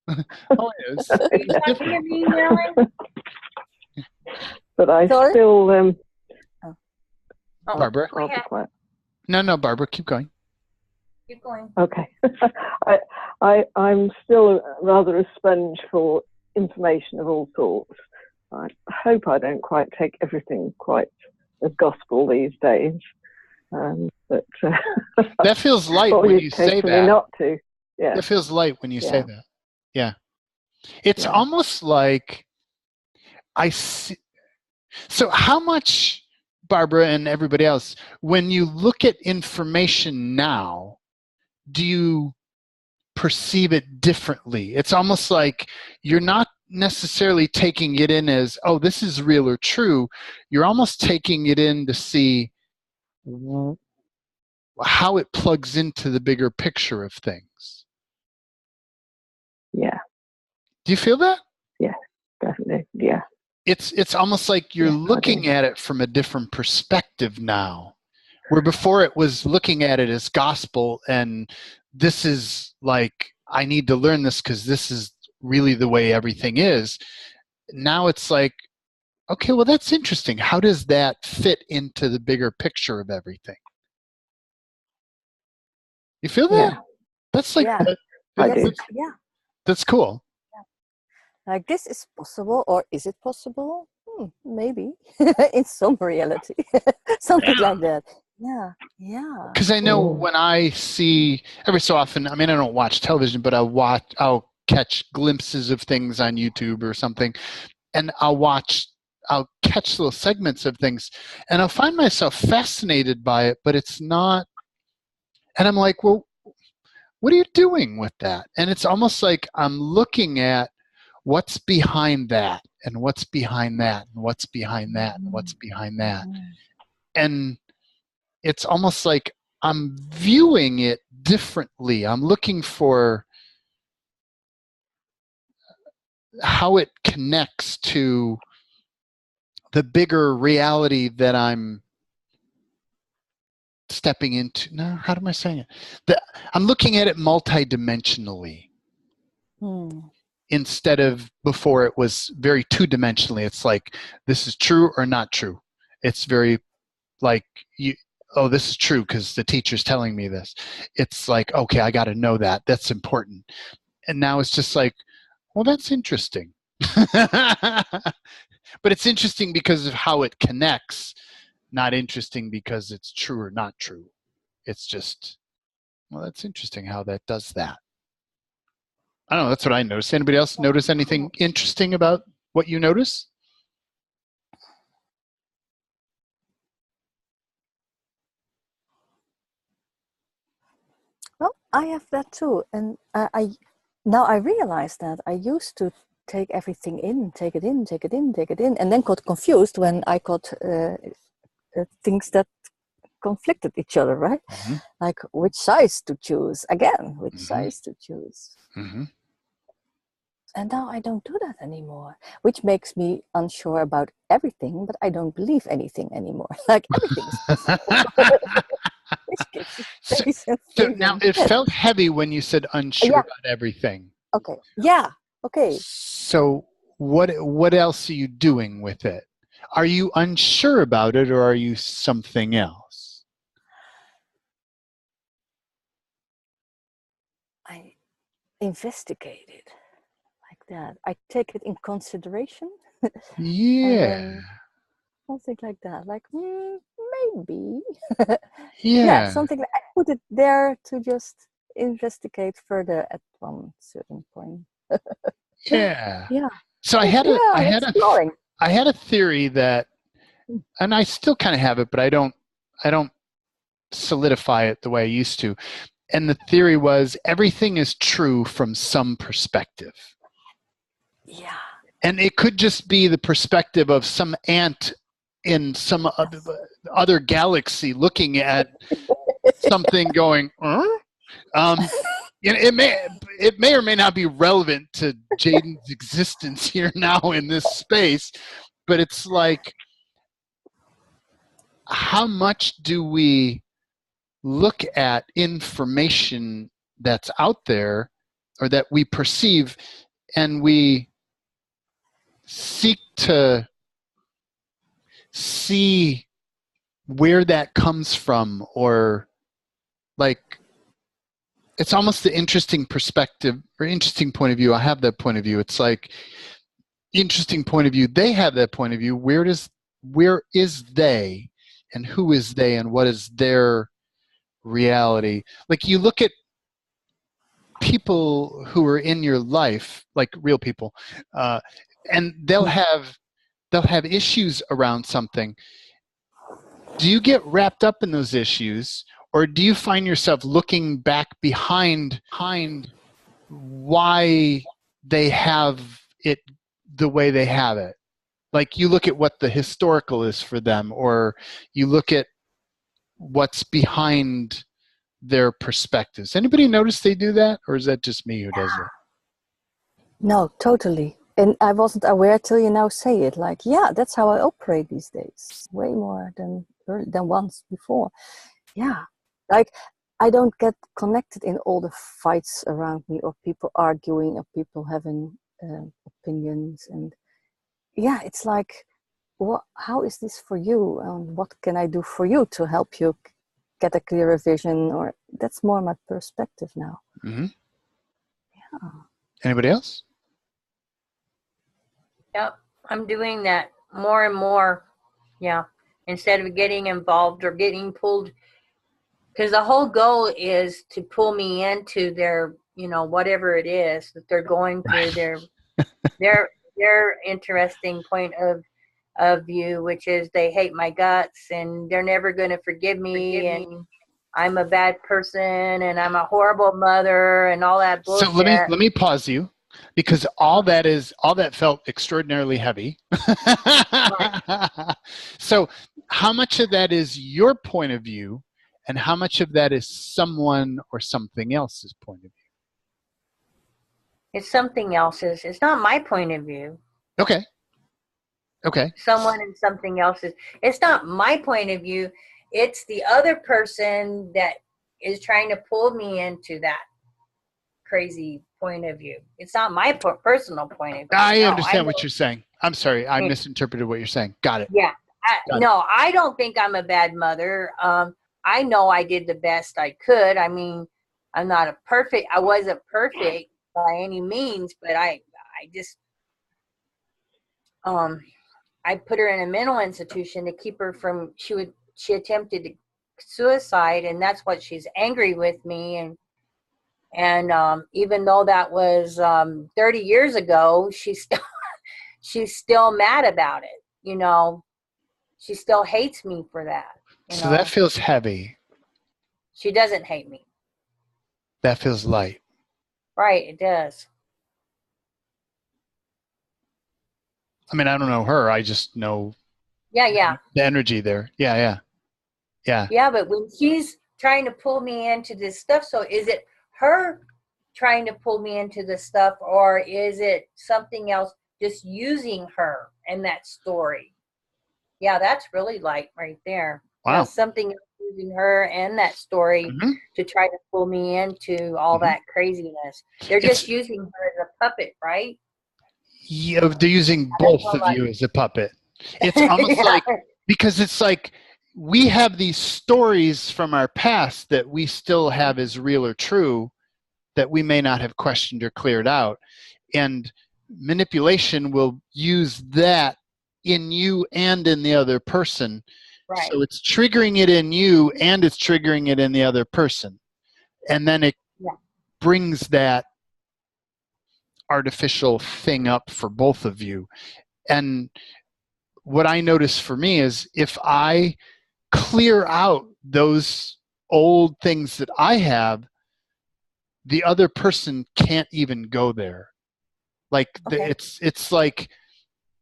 else. Oh, yes. It's different. But I still... Barbara? I'll be quiet. No, Barbara, keep going. Keep going. Okay. I'm still rather a sponge for information of all sorts. I hope I don't quite take everything quite as gospel these days. But that feels light when you say that. Not to. Yeah. It feels light when you say that. Yeah. It's almost like I see. So how much, Barbara and everybody else, when you look at information now, do you perceive it differently? It's almost like you're not necessarily taking it in as, oh, this is real or true. You're almost taking it in to see how it plugs into the bigger picture of things. Yeah. Do you feel that? Yeah, definitely. Yeah. It's almost like you're looking at it from a different perspective now. Where before it was looking at it as gospel and this is like, I need to learn this because this is really the way everything is. Now it's like, okay, well, that's interesting. How does that fit into the bigger picture of everything? You feel that? Yeah. That's like, that's cool. Yeah. Like, this is possible, or is it possible? Maybe in some reality, something like that. Yeah. Because I know when I see every so often, I mean, I don't watch television, but I'll catch glimpses of things on YouTube or something, and I'll catch little segments of things, and I'll find myself fascinated by it, but it's not, and I'm like, well, what are you doing with that? And it's almost like I'm looking at what's behind that, and what's behind that, and what's behind that, and what's behind that. And it's almost like I'm viewing it differently. I'm looking for how it connects to the bigger reality that I'm stepping into. No, how am I saying it? I'm looking at it multidimensionally instead of before it was very two-dimensionally. It's like, this is true or not true. It's very like, oh, this is true because the teacher's telling me this. It's like, okay, I got to know that. That's important. And now it's just like, well, that's interesting. But it's interesting because of how it connects, not interesting because it's true or not true. It's just, well, that's interesting how that does that. I don't know. That's what I noticed. Anybody else notice anything interesting about what you notice? Well, I have that too. And now I realize that I used to take everything in, take it in, and then got confused when I got things that conflicted each other, right? Mm-hmm. Like which size to choose, again, which size to choose. Mm-hmm. And now I don't do that anymore, which makes me unsure about everything, but I don't believe anything anymore. Like everything's possible. Which gives you space and So freedom. now it felt heavy when you said unsure about everything. Okay. Yeah. Okay. So what else are you doing with it? Are you unsure about it, or are you something else? I investigate it like that. I take it in consideration. Yeah. Something like that. Like maybe. Yeah. Something like I put it there to just investigate further at one certain point. Yeah. Yeah. So I had a theory that, and I still kind of have it, but I don't solidify it the way I used to. And the theory was everything is true from some perspective. Yeah. And it could just be the perspective of some ant in some other galaxy looking at something going, it may or may not be relevant to Jaden's existence here now in this space, but it's like, how much do we look at information that's out there or that we perceive, and we seek to see where that comes from, or like, it's almost the interesting perspective or interesting point of view. I have that point of view. It's like, interesting point of view. They have that point of view. Where is they, and who is they, and what is their reality? Like, you look at people who are in your life, like real people, and they'll have issues around something. Do you get wrapped up in those issues, or do you find yourself looking back behind why they have it the way they have it? Like, you look at what the historical is for them, or you look at what's behind their perspectives. Anybody notice they do that, or is that just me who does it? No, totally. And I wasn't aware till you now say it. Like, yeah, that's how I operate these days. Way more than once before. Yeah. Like, I don't get connected in all the fights around me, or people arguing, or people having opinions. And yeah, it's like, how is this for you? And what can I do for you to help you get a clearer vision? Or that's more my perspective now. Mm-hmm. Yeah. Anybody else? Yep, I'm doing that more and more. Yeah, instead of getting involved or getting pulled, because the whole goal is to pull me into their, whatever it is that they're going through, their interesting point of view, which is they hate my guts and they're never going to forgive me, and I'm a bad person and I'm a horrible mother and all that bullshit. So let me pause you, because all that felt extraordinarily heavy. Right. So how much of that is your point of view, and how much of that is someone or something else's point of view? It's something else's. It's not my point of view. Okay. Okay. Someone and something else's. It's not my point of view. It's the other person that is trying to pull me into that crazy point of view. It's not my personal point of view. I understand what you're saying. I'm sorry. I Yeah. misinterpreted what you're saying. Got it. Yeah. Got it. No, I don't think I'm a bad mother. I know I did the best I could. I mean, I wasn't perfect by any means, but I just, I put her in a mental institution to keep her from, she attempted suicide, and that's what she's angry with me. And even though that was 30 years ago, she's still mad about it. You know, she still hates me for that. So that feels heavy. She doesn't hate me. That feels light. Right, it does. I mean, I don't know her. I just know Yeah. the energy there. Yeah. Yeah, but when she's trying to pull me into this stuff, so is it her trying to pull me into this stuff, or is it something else just using her and that story? Yeah, that's really light right there. Wow. Yeah, something else using her and that story to try to pull me into all that craziness. They're just using her as a puppet, right? Yeah, they're using both of you as a puppet. It's almost like, because it's like we have these stories from our past that we still have as real or true that we may not have questioned or cleared out. And manipulation will use that in you and in the other person. Right. So it's triggering it in you and it's triggering it in the other person. And then it brings that artificial thing up for both of you. And what I notice for me is if I clear out those old things that I have, the other person can't even go there. Like it's like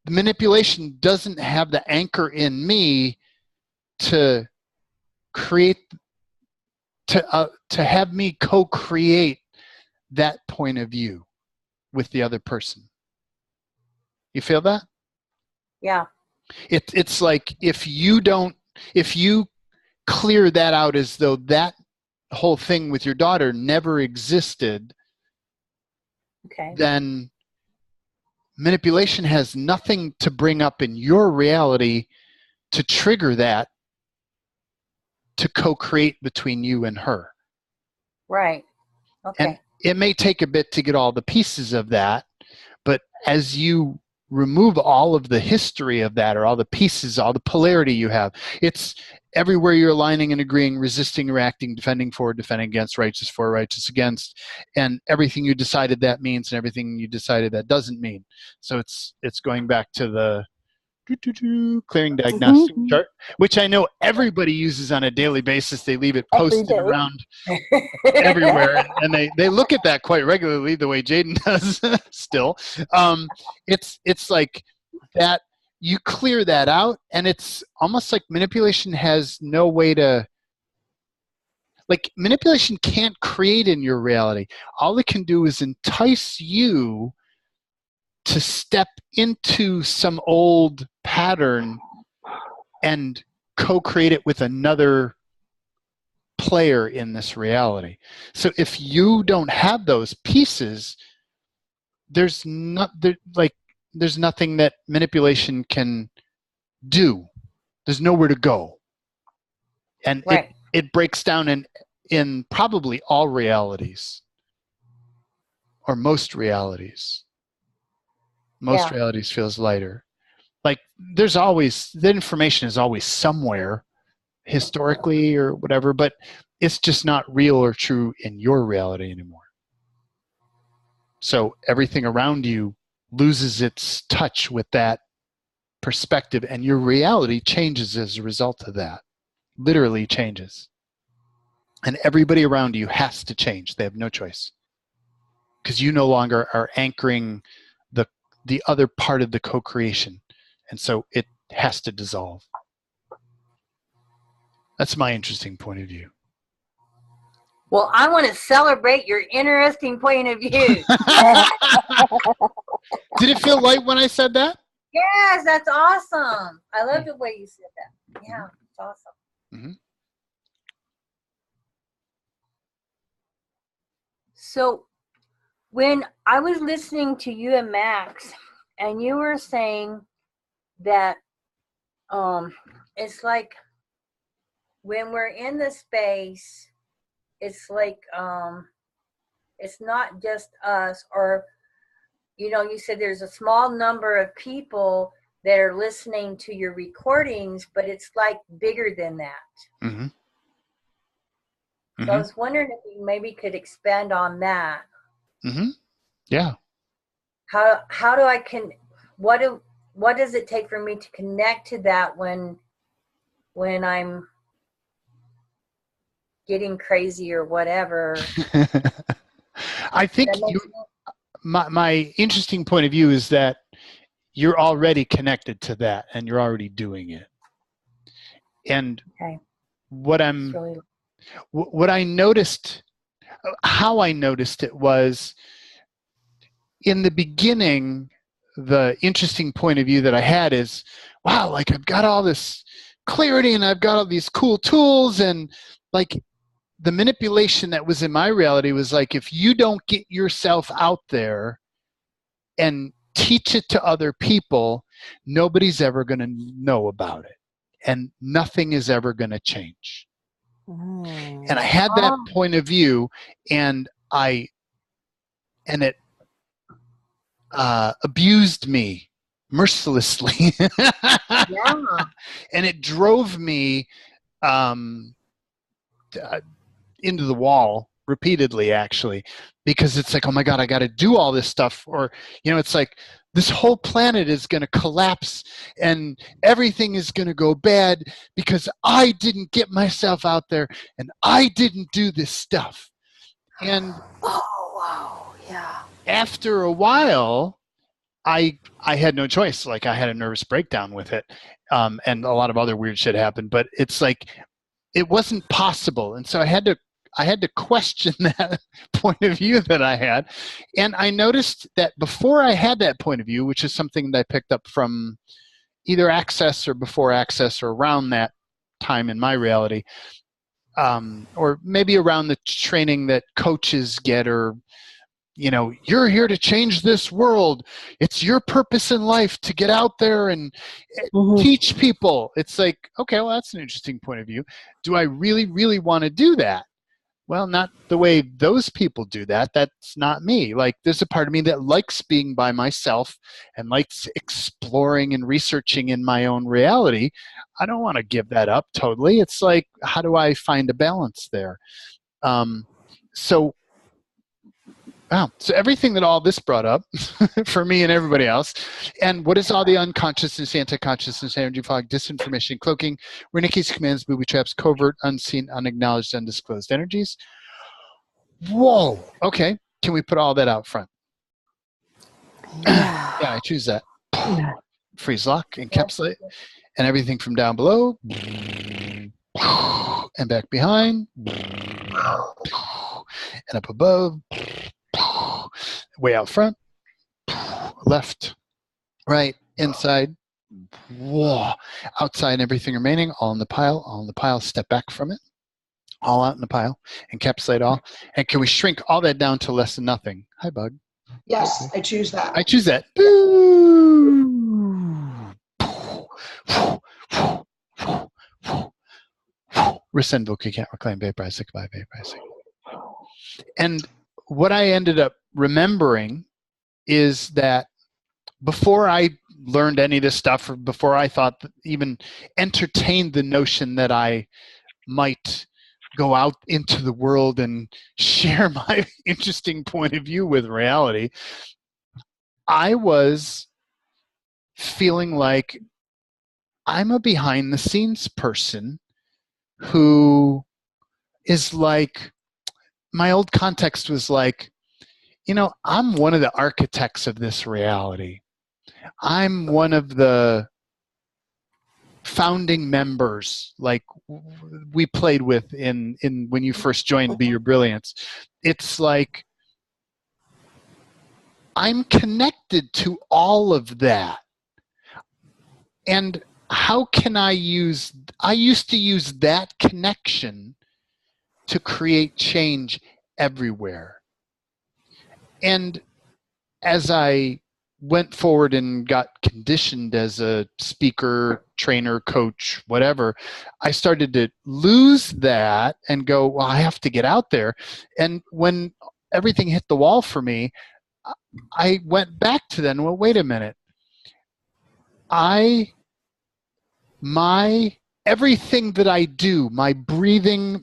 the manipulation doesn't have the anchor in me to create, to have me co-create that point of view with the other person. You feel that? Yeah. It's like if you clear that out as though that whole thing with your daughter never existed, then manipulation has nothing to bring up in your reality to trigger that to co-create between you and her. Right. Okay. And it may take a bit to get all the pieces of that, but as you remove all of the history of that, or all the pieces, all the polarity you have, it's everywhere you're aligning and agreeing, resisting, reacting, defending for, defending against, righteous for, righteous against, and everything you decided that means and everything you decided that doesn't mean. So it's going back to the clearing diagnostic chart, which I know everybody uses on a daily basis. They leave it posted around everywhere, and they look at that quite regularly, the way Jaden does still. It's like that you clear that out, and it's almost like manipulation has no way to, like, manipulation can't create in your reality. All it can do is entice you to step into some old pattern and co-create it with another player in this reality. So if you don't have those pieces, there's nothing that manipulation can do. There's nowhere to go. And it breaks down in probably all realities, or most realities. Most realities feels lighter. Like there's always, the information is always somewhere historically or whatever, but it's just not real or true in your reality anymore. So everything around you loses its touch with that perspective, and your reality changes as a result of that. Literally changes. And everybody around you has to change. They have no choice. Because you no longer are anchoring the other part of the co-creation. And so it has to dissolve. That's my interesting point of view. Well, I want to celebrate your interesting point of view. Did it feel light when I said that? Yes, that's awesome. I love the way you said that. Yeah, it's awesome. Mm-hmm. So when I was listening to you and Max, and you were saying that it's like when we're in the space, it's like it's not just us, or you said there's a small number of people that are listening to your recordings, but it's like bigger than that. Mm-hmm. So I was wondering if you maybe could expand on that. Mm-hmm. Yeah. How do I what does it take for me to connect to that when I'm getting crazy or whatever? I think my interesting point of view is that you're already connected to that and you're already doing it. And what I noticed, how I noticed it was in the beginning, the interesting point of view that I had is, wow, like I've got all this clarity and I've got all these cool tools, and like the manipulation that was in my reality was like, if you don't get yourself out there and teach it to other people, nobody's ever going to know about it and nothing is ever going to change. And I had that point of view, and it abused me mercilessly. And it drove me into the wall repeatedly, actually, because it's like, oh my God, I got to do all this stuff. Or, it's like this whole planet is going to collapse and everything is going to go bad because I didn't get myself out there and I didn't do this stuff. And after a while, I had no choice. Like I had a nervous breakdown with it, and a lot of other weird shit happened. But it's like it wasn't possible, and so I had to question that point of view that I had. And I noticed that before I had that point of view, which is something that I picked up from either Access or before Access or around that time in my reality, or maybe around the training that coaches get, or you're here to change this world. It's your purpose in life to get out there and teach people. It's like, okay, well, that's an interesting point of view. Do I really, really want to do that? Well, not the way those people do that. That's not me. Like, there's a part of me that likes being by myself and likes exploring and researching in my own reality. I don't want to give that up totally. It's like, how do I find a balance there? So everything that all this brought up for me and everybody else, and what is all the unconsciousness, anti-consciousness, energy fog, disinformation, cloaking, Wernicke's commands, booby traps, covert, unseen, unacknowledged, undisclosed energies. Whoa. Okay. Can we put all that out front? Yeah, I choose that. Freeze lock, encapsulate, and everything from down below and back behind and up above. Way out front, left, right, inside, whoa, outside, and everything remaining, all in the pile, step back from it, all out in the pile, encapsulate all. And can we shrink all that down to less than nothing? Hi, Bug. Yes, I choose that. I choose that. Rescind, book, you can't reclaim, vaporize, goodbye, vaporizing. And what I ended up remembering is that before I learned any of this stuff, or before I thought, even entertained the notion that I might go out into the world and share my interesting point of view with reality, I was feeling like I'm a behind the scenes person who is like, my old context was like, I'm one of the architects of this reality. I'm one of the founding members like we played with in when you first joined Be Your Brilliance. It's like I'm connected to all of that. And how can I used to use that connection to create change everywhere. And as I went forward and got conditioned as a speaker, trainer, coach, whatever, I started to lose that and go, well, I have to get out there. And when everything hit the wall for me, I went back to then, well, wait a minute. Everything that I do, my breathing,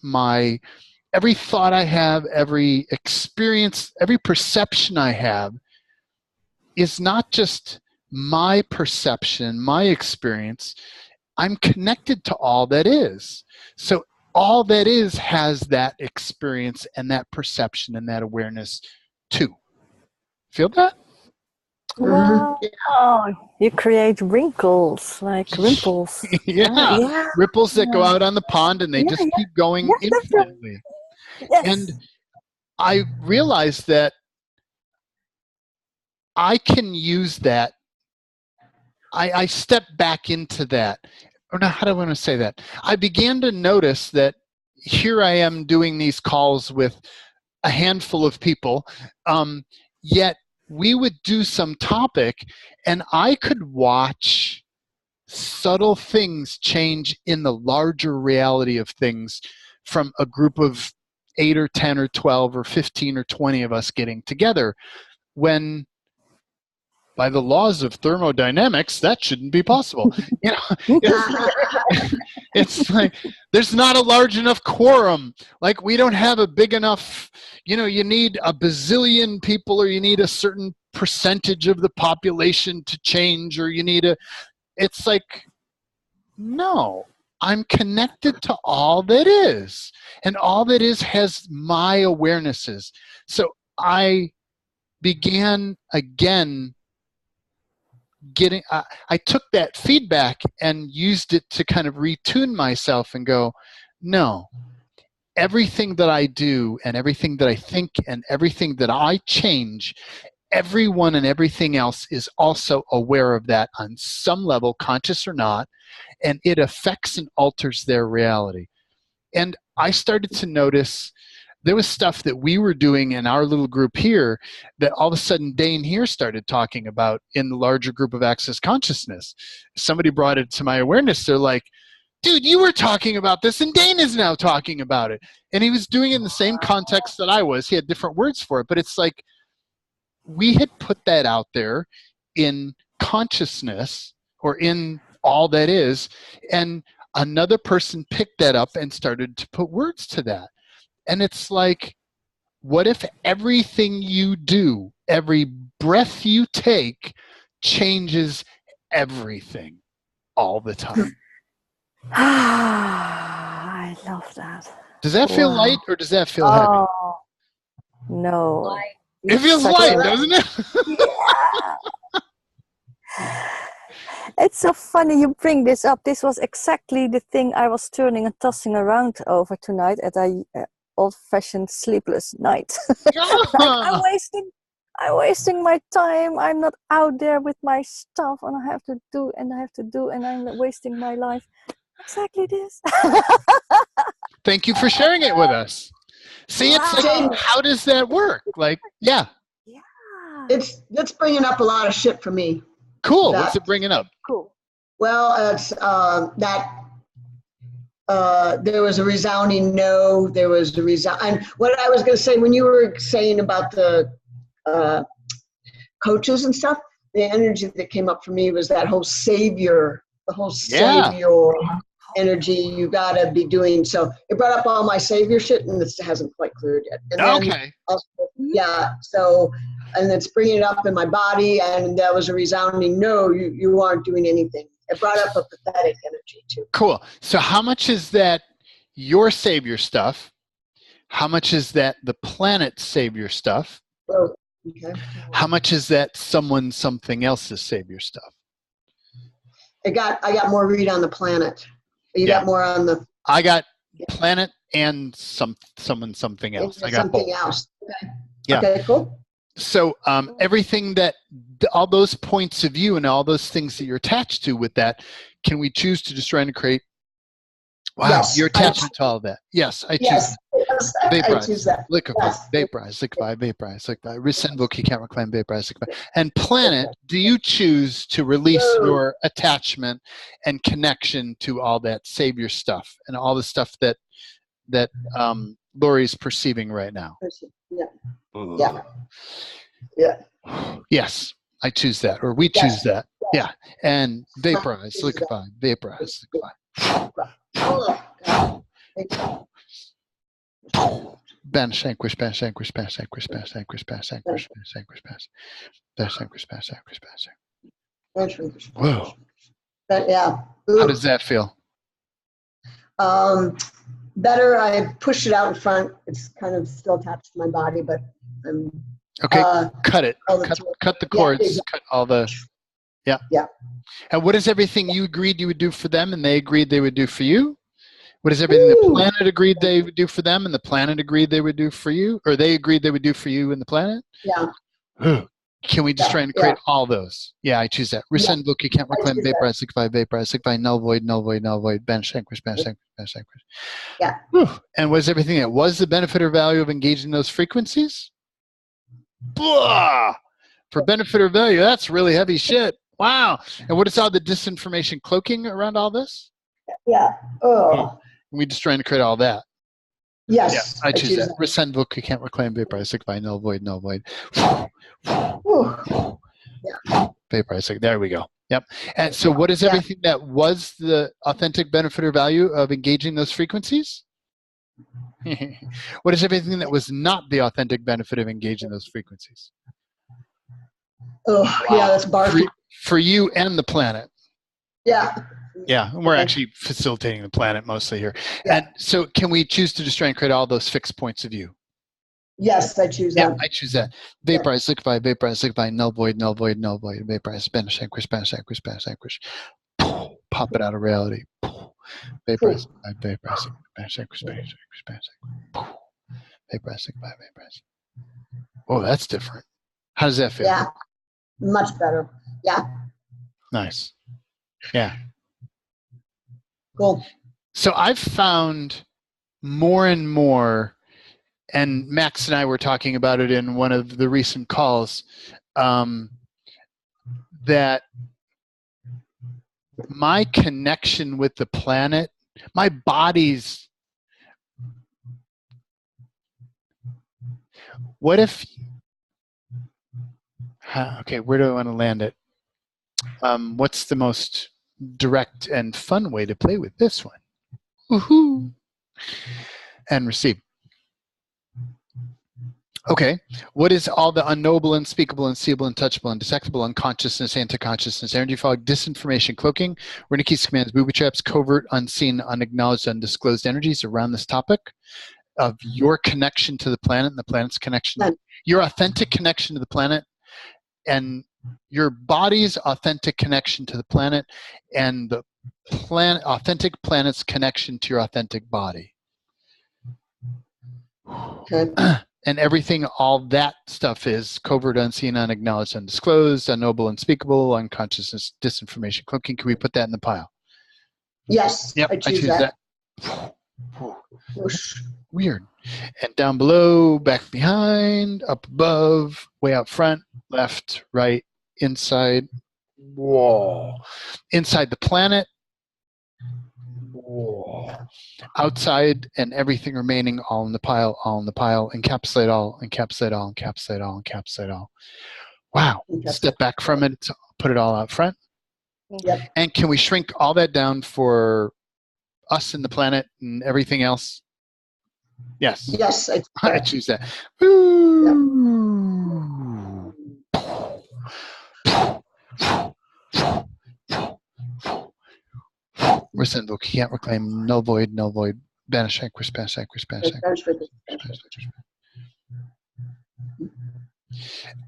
every thought I have, every experience, every perception I have is not just my perception, my experience. I'm connected to all that is. So all that is has that experience and that perception and that awareness too. Feel that? Wow. Oh, you create wrinkles, like ripples. Yeah. Yeah. Ripples that go out on the pond and they just keep going infinitely. Yes. And I realized that I can use that. I stepped back into that. Or no, how do I want to say that? I began to notice that here I am doing these calls with a handful of people, yet we would do some topic and I could watch subtle things change in the larger reality of things from a group of 8 or 10 or 12 or 15 or 20 of us getting together, when by the laws of thermodynamics that shouldn't be possible. You know, it's like there's not a large enough quorum. Like we don't have a big enough, you know, you need a bazillion people or you need a certain percentage of the population to change, or you need it's like, no, I'm connected to all that is, and all that is has my awarenesses. So I began again I took that feedback and used it to kind of retune myself and go, no, everything that I do and everything that I think and everything that I change, everyone and everything else is also aware of that on some level, conscious or not, and it affects and alters their reality. And I started to notice there was stuff that we were doing in our little group here that all of a sudden Dane here started talking about in the larger group of Access Consciousness. Somebody brought it to my awareness. They're like, dude, you were talking about this and Dane is now talking about it. And he was doing it in the same context that I was. He had different words for it, but it's like we had put that out there in consciousness or in all that is, and another person picked that up and started to put words to that. And it's like, what if everything you do, every breath you take, changes everything all the time? I love that. Does that feel light or does that feel heavy? No. It feels light, doesn't it? Yeah. It's so funny you bring this up. This was exactly the thing I was turning and tossing around over tonight at a old-fashioned sleepless night. I'm wasting my time. I'm not out there with my stuff, and I have to do, and I'm wasting my life. Exactly this. Thank you for sharing it with us. See, it's like, how does that work? Like, yeah. It's bringing up a lot of shit for me. Cool. What's it bringing up? Cool. Well, it's there was a resounding no. There was a and what I was going to say when you were saying about the coaches and stuff, the energy that came up for me was that whole savior, savior energy you got to be doing. So it brought up all my savior shit, and this hasn't quite cleared yet. And then also, so, and it's bringing it up in my body, and that was a resounding no, you aren't doing anything. It brought up a pathetic energy too. Cool. So how much is that your savior stuff? How much is that the planet's savior stuff? Oh, okay. How much is that something else's savior stuff? I got more read on the planet. You got more on the. I got planet and something else. I got something both. else. Okay. Yeah. Okay. Cool. So everything that, all those points of view and all those things that you're attached to with that, can we choose to just try and create? Wow, yes, your attachment to all of that. Yes, I choose. Yes, Vaporize, I choose that. liquefy, Yes. vaporize, liquefy, vaporize, liquefy. Rescind, book, you can't reclaim, vaporize, liquefy. And planet, do you choose to release your attachment and connection to all that savior stuff and all the stuff that Lori's perceiving right now? Yeah. Yeah. Yeah. Yes, I choose that, or we choose that. Yeah, and vaporize, liquefy, vaporize, liquefy. Oh, God. Banish, anguish, banish, anguish, banish, anguish, banish, anguish, banish, anguish, banish, anguish, banish, banish, anguish, banish, anguish, banish, anguish. Whoa. But yeah. How does that feel? Better. I pushed it out in front. It's kind of still attached to my body, but okay. Cut it. Cut the cords. Yeah. Cut all the. Yeah. Yeah. And what is everything you agreed you would do for them, and they agreed they would do for you? What is everything the planet agreed they would do for them, and the planet agreed they would do for you, or they agreed they would do for you and the planet? Yeah. Can we just try and create all those? Yeah, I choose that. Rescind, book, you can't reclaim, vaporize, liquefy, null void, banish, anguish, banish, anguish, banish, anguish. Yeah. And was everything that was the benefit or value of engaging those frequencies? Blah! For benefit or value, that's really heavy shit. Wow. And what is all the disinformation cloaking around all this? Yeah. Oh. We just trying to create all that. Yes. Yeah, I choose that. Rescind, book, you can't reclaim, vaporize, liquefy, null void. Yeah. Vaporize. There we go. Yep. And so what is everything that was the authentic benefit or value of engaging those frequencies? What is everything that was not the authentic benefit of engaging those frequencies? Oh, wow. Yeah, that's barking. For you and the planet. Yeah. Yeah, and we're actually facilitating the planet mostly here. Yeah. And so can we choose to just try and create all those fixed points of view? Yes, I choose that. Yeah, I choose that. Vaporize, liquefy, null void, vaporize, banish, anguish, banish, anguish, banish, anguish. Pop it out of reality. Vaporize, vaporize, banish, anguish, banish, anguish, banish, anguish. Vaporize, vaporize. Oh, that's different. How does that feel? Yeah, much better. Yeah. Nice. Yeah. Cool. So I've found more and more, and Max and I were talking about it in one of the recent calls, that my connection with the planet, my body's, what if, okay, where do I want to land it? What's the most direct and fun way to play with this one? Woohoo! And receive. Okay, what is all the unknowable, unspeakable, unseeable, untouchable, undetectable, unconsciousness, anti-consciousness, energy fog, disinformation, cloaking, Wernicke's commands, booby traps, covert, unseen, unacknowledged, undisclosed energies around this topic of your connection to the planet and the planet's connection, your authentic connection to the planet, and your body's authentic connection to the planet, and the authentic planet's connection to your authentic body. Okay. And everything, all that stuff is covert, unseen, unacknowledged, undisclosed, unknowable, unspeakable, unconsciousness, disinformation, cloaking. Can we put that in the pile? Yes. Yep, I choose that. Weird. And down below, back behind, up above, way out front, left, right, inside, whoa. Inside the planet, whoa. Outside, and everything remaining, all in the pile, all in the pile. Encapsulate all, encapsulate all, encapsulate all, encapsulate all. Wow. Step back from it, put it all out front. Yep. And can we shrink all that down for us and the planet and everything else? Yes. Yes. I choose that. Rescind, book, can't reclaim, null void, banish, anguish, banish, anguish, banish, anguish.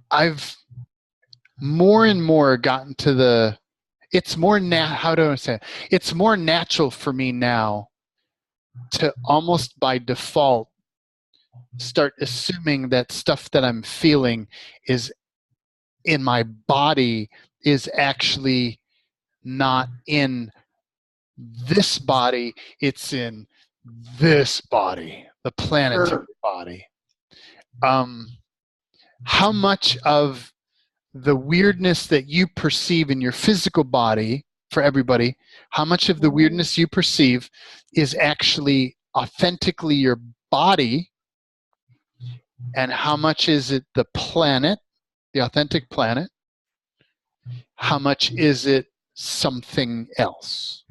I've more and more gotten to the it's more how do I say it? It's more natural for me now to almost by default start assuming that stuff that I'm feeling is in my body is actually not in this body, it's in this body, the planetary body. How much of the weirdness that you perceive in your physical body, for everybody, how much of the weirdness you perceive is actually authentically your body, and how much is it the planet, the authentic planet? How much is it something else?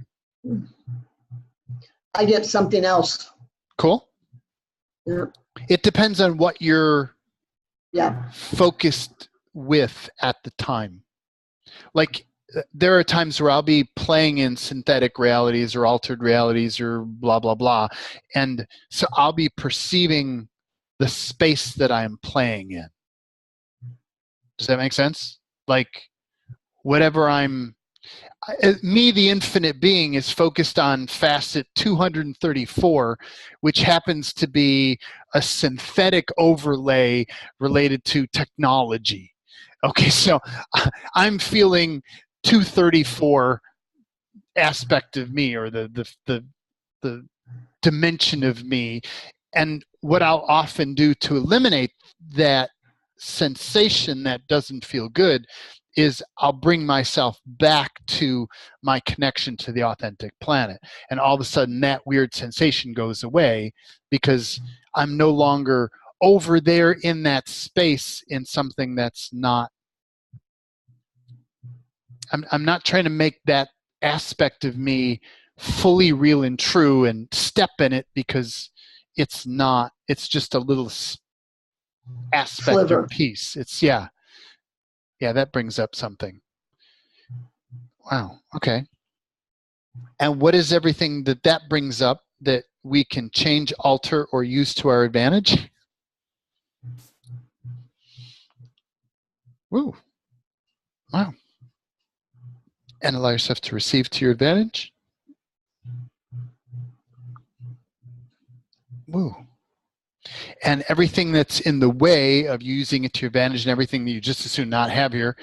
I get something else. Cool. Yeah. It depends on what you're Yeah. focused with at the time. Like there are times where I'll be playing in synthetic realities or altered realities or blah, blah, blah. And so I'll be perceiving the space that I'm playing in. Does that make sense? Like whatever me, the infinite being, is focused on facet 234, which happens to be a synthetic overlay related to technology. Okay, so I'm feeling 234 aspect of me, or the dimension of me, and what I'll often do to eliminate that sensation that doesn't feel good is I'll bring myself back to my connection to the authentic planet. And all of a sudden that weird sensation goes away because I'm no longer over there in that space in something that's not, I'm not trying to make that aspect of me fully real and true and step in it, because it's not, it's just a little aspect Sliver. or piece. It's, yeah, that brings up something. Wow. Okay. And what is everything that brings up that we can change, alter, or use to our advantage? Woo. Wow. And allow yourself to receive to your advantage. Woo. And everything that's in the way of using it to your advantage and everything that you just as soon not have here,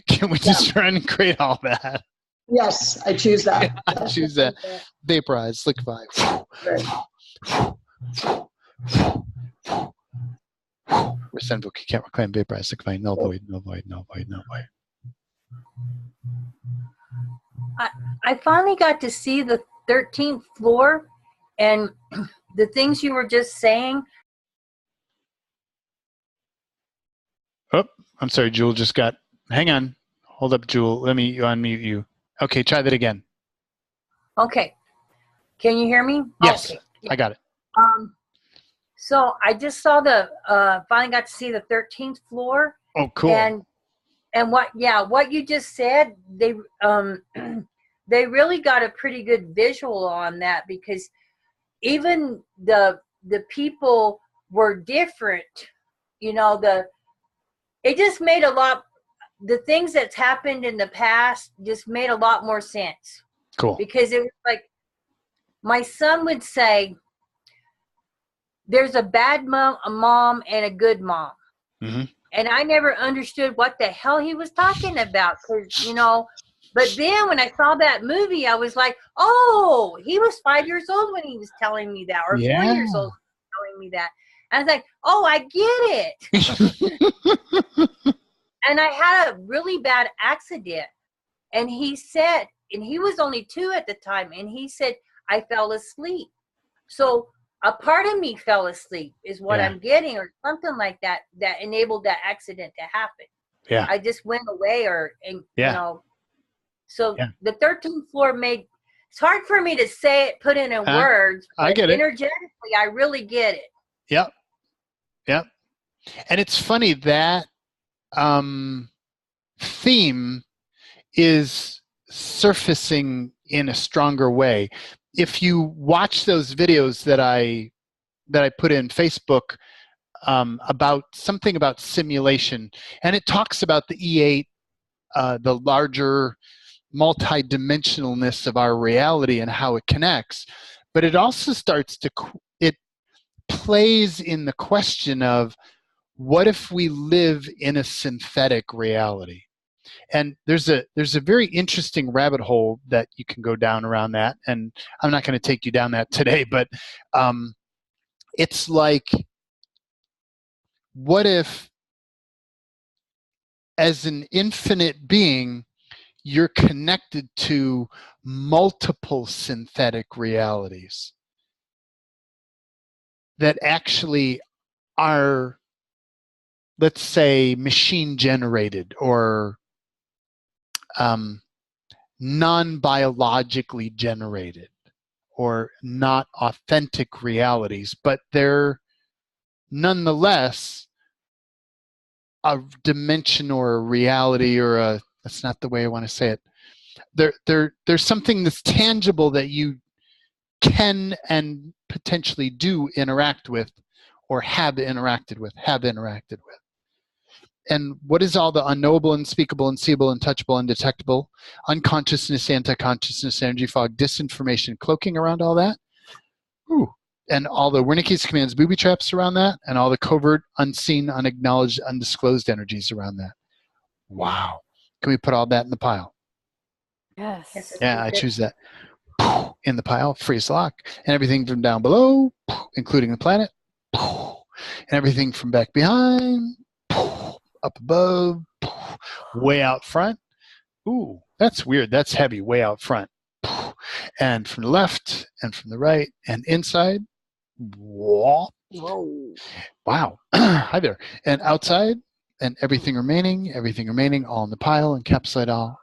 can we just try and create all that? Yes, I choose that. I choose that. Vaporize, liquefy. Resend book, you can't reclaim, vaporize, liquefy, null void, null void, null void, null void. I finally got to see the 13th floor, and the things you were just saying. Oh, I'm sorry, Jewel just got, hang on. Hold up, Jewel. Let me unmute you. Okay, try that again. Okay. Can you hear me? Yes, okay. I got it. So I just saw finally got to see the 13th floor. Oh, cool. And what you just said, they really got a pretty good visual on that, because even the people were different. You know, it just made the things that's happened in the past just made a lot more sense. Cool. Because it was like, my son would say, there's a bad mom and a good mom. Mm-hmm. And I never understood what the hell he was talking about, because, you know, but then when I saw that movie, I was like, oh, he was 5 years old when he was telling me that, or 4 years old telling me that. And I was like, oh, I get it. And I had a really bad accident. And he said, and he was only 2 at the time, and he said, I fell asleep. So a part of me fell asleep is what I'm getting, or something like that, that enabled that accident to happen. Yeah. I just went away, you know. So the 13th floor it's hard for me to say it, put it in words. I get it. Energetically, I really get it. Yep. Yep. And it's funny that theme is surfacing in a stronger way. If you watch those videos that I put in Facebook about something about simulation, and it talks about the E8, the larger multidimensionalness of our reality and how it connects, but it also starts to, it plays in the question of, what if we live in a synthetic reality? And there's a very interesting rabbit hole that you can go down around that, and I'm not going to take you down that today, but it's like, what if as an infinite being, you're connected to multiple synthetic realities that actually are, let's say, machine generated or non-biologically generated or not authentic realities, but they're nonetheless a dimension or a reality or a, that's not the way I want to say it. There's something that's tangible that you can and potentially do interact with or have interacted with. And what is all the unknowable, unspeakable, unseeable, untouchable, undetectable, unconsciousness, anti-consciousness, energy fog, disinformation, cloaking around all that? Ooh. And all the Wernicke's commands, booby traps around that, and all the covert, unseen, unacknowledged, undisclosed energies around that. Wow. Can we put all that in the pile? Yes. Yeah, I choose that. In the pile, freeze lock, and everything from down below, including the planet, and everything from back behind, up above, way out front. Ooh, that's weird. That's heavy, way out front. And from the left, and from the right, and inside. Whoa. Wow. Hi there. And outside, and everything remaining, all in the pile, and encapsulate all.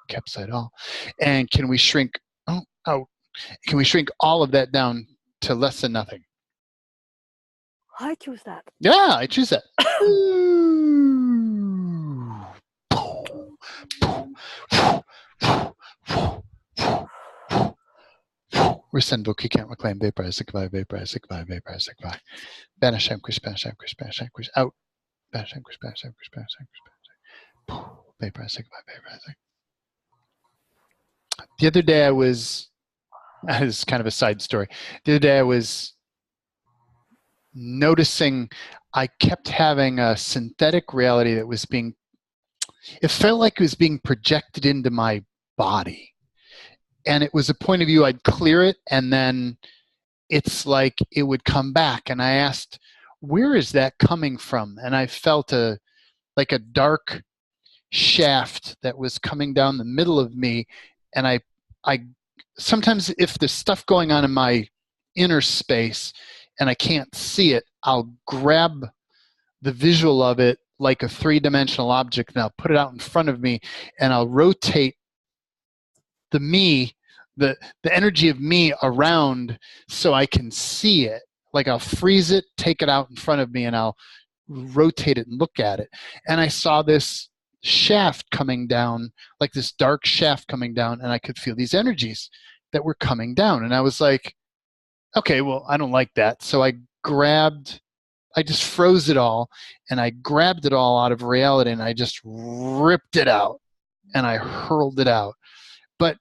And can we shrink, can we shrink all of that down to less than nothing? I choose that. Yeah, I choose that. Resend book, you can't reclaim, vaporize, goodbye, vaporize, goodbye, vaporize, goodbye. Banish, anquish, banish, anquish, banish, anquish, out. Banish, anquish, banish, anquish, banish, anquish, vaporize, goodbye, vaporize. The other day I was, this is kind of a side story. The other day I was noticing I kept having a synthetic reality that was being, it felt like it was being projected into my body. And it was a point of view, I'd clear it, and then it's like it would come back. And I asked, where is that coming from? And I felt like a dark shaft that was coming down the middle of me. And I sometimes if there's stuff going on in my inner space and I can't see it, I'll grab the visual of it like a three-dimensional object, and I'll put it out in front of me, and I'll rotate the me, the energy of me around so I can see it. Like I'll freeze it, take it out in front of me, and I'll rotate it and look at it. And I saw this shaft coming down, like this dark shaft coming down, and I could feel these energies that were coming down. And I was like, okay, well, I don't like that. So I just froze it all, and I grabbed it all out of reality, and I just ripped it out, and I hurled it out. But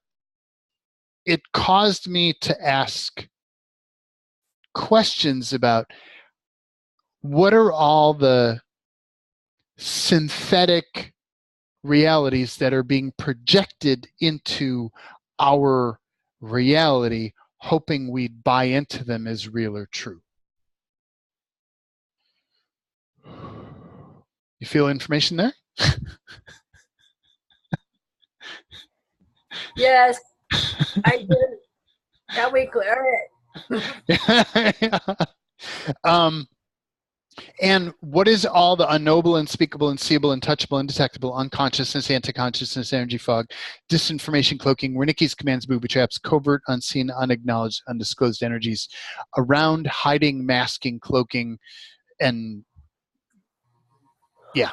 it caused me to ask questions about what are all the synthetic realities that are being projected into our reality, hoping we'd buy into them as real or true. You feel information there? Yes, I did. Now we clear it. And what is all the unknowable, unspeakable, unseeable, untouchable, undetectable, unconsciousness, anti-consciousness, energy fog, disinformation, cloaking, Wernicke's commands, booby traps, covert, unseen, unacknowledged, undisclosed energies around, hiding, masking, cloaking, and yeah,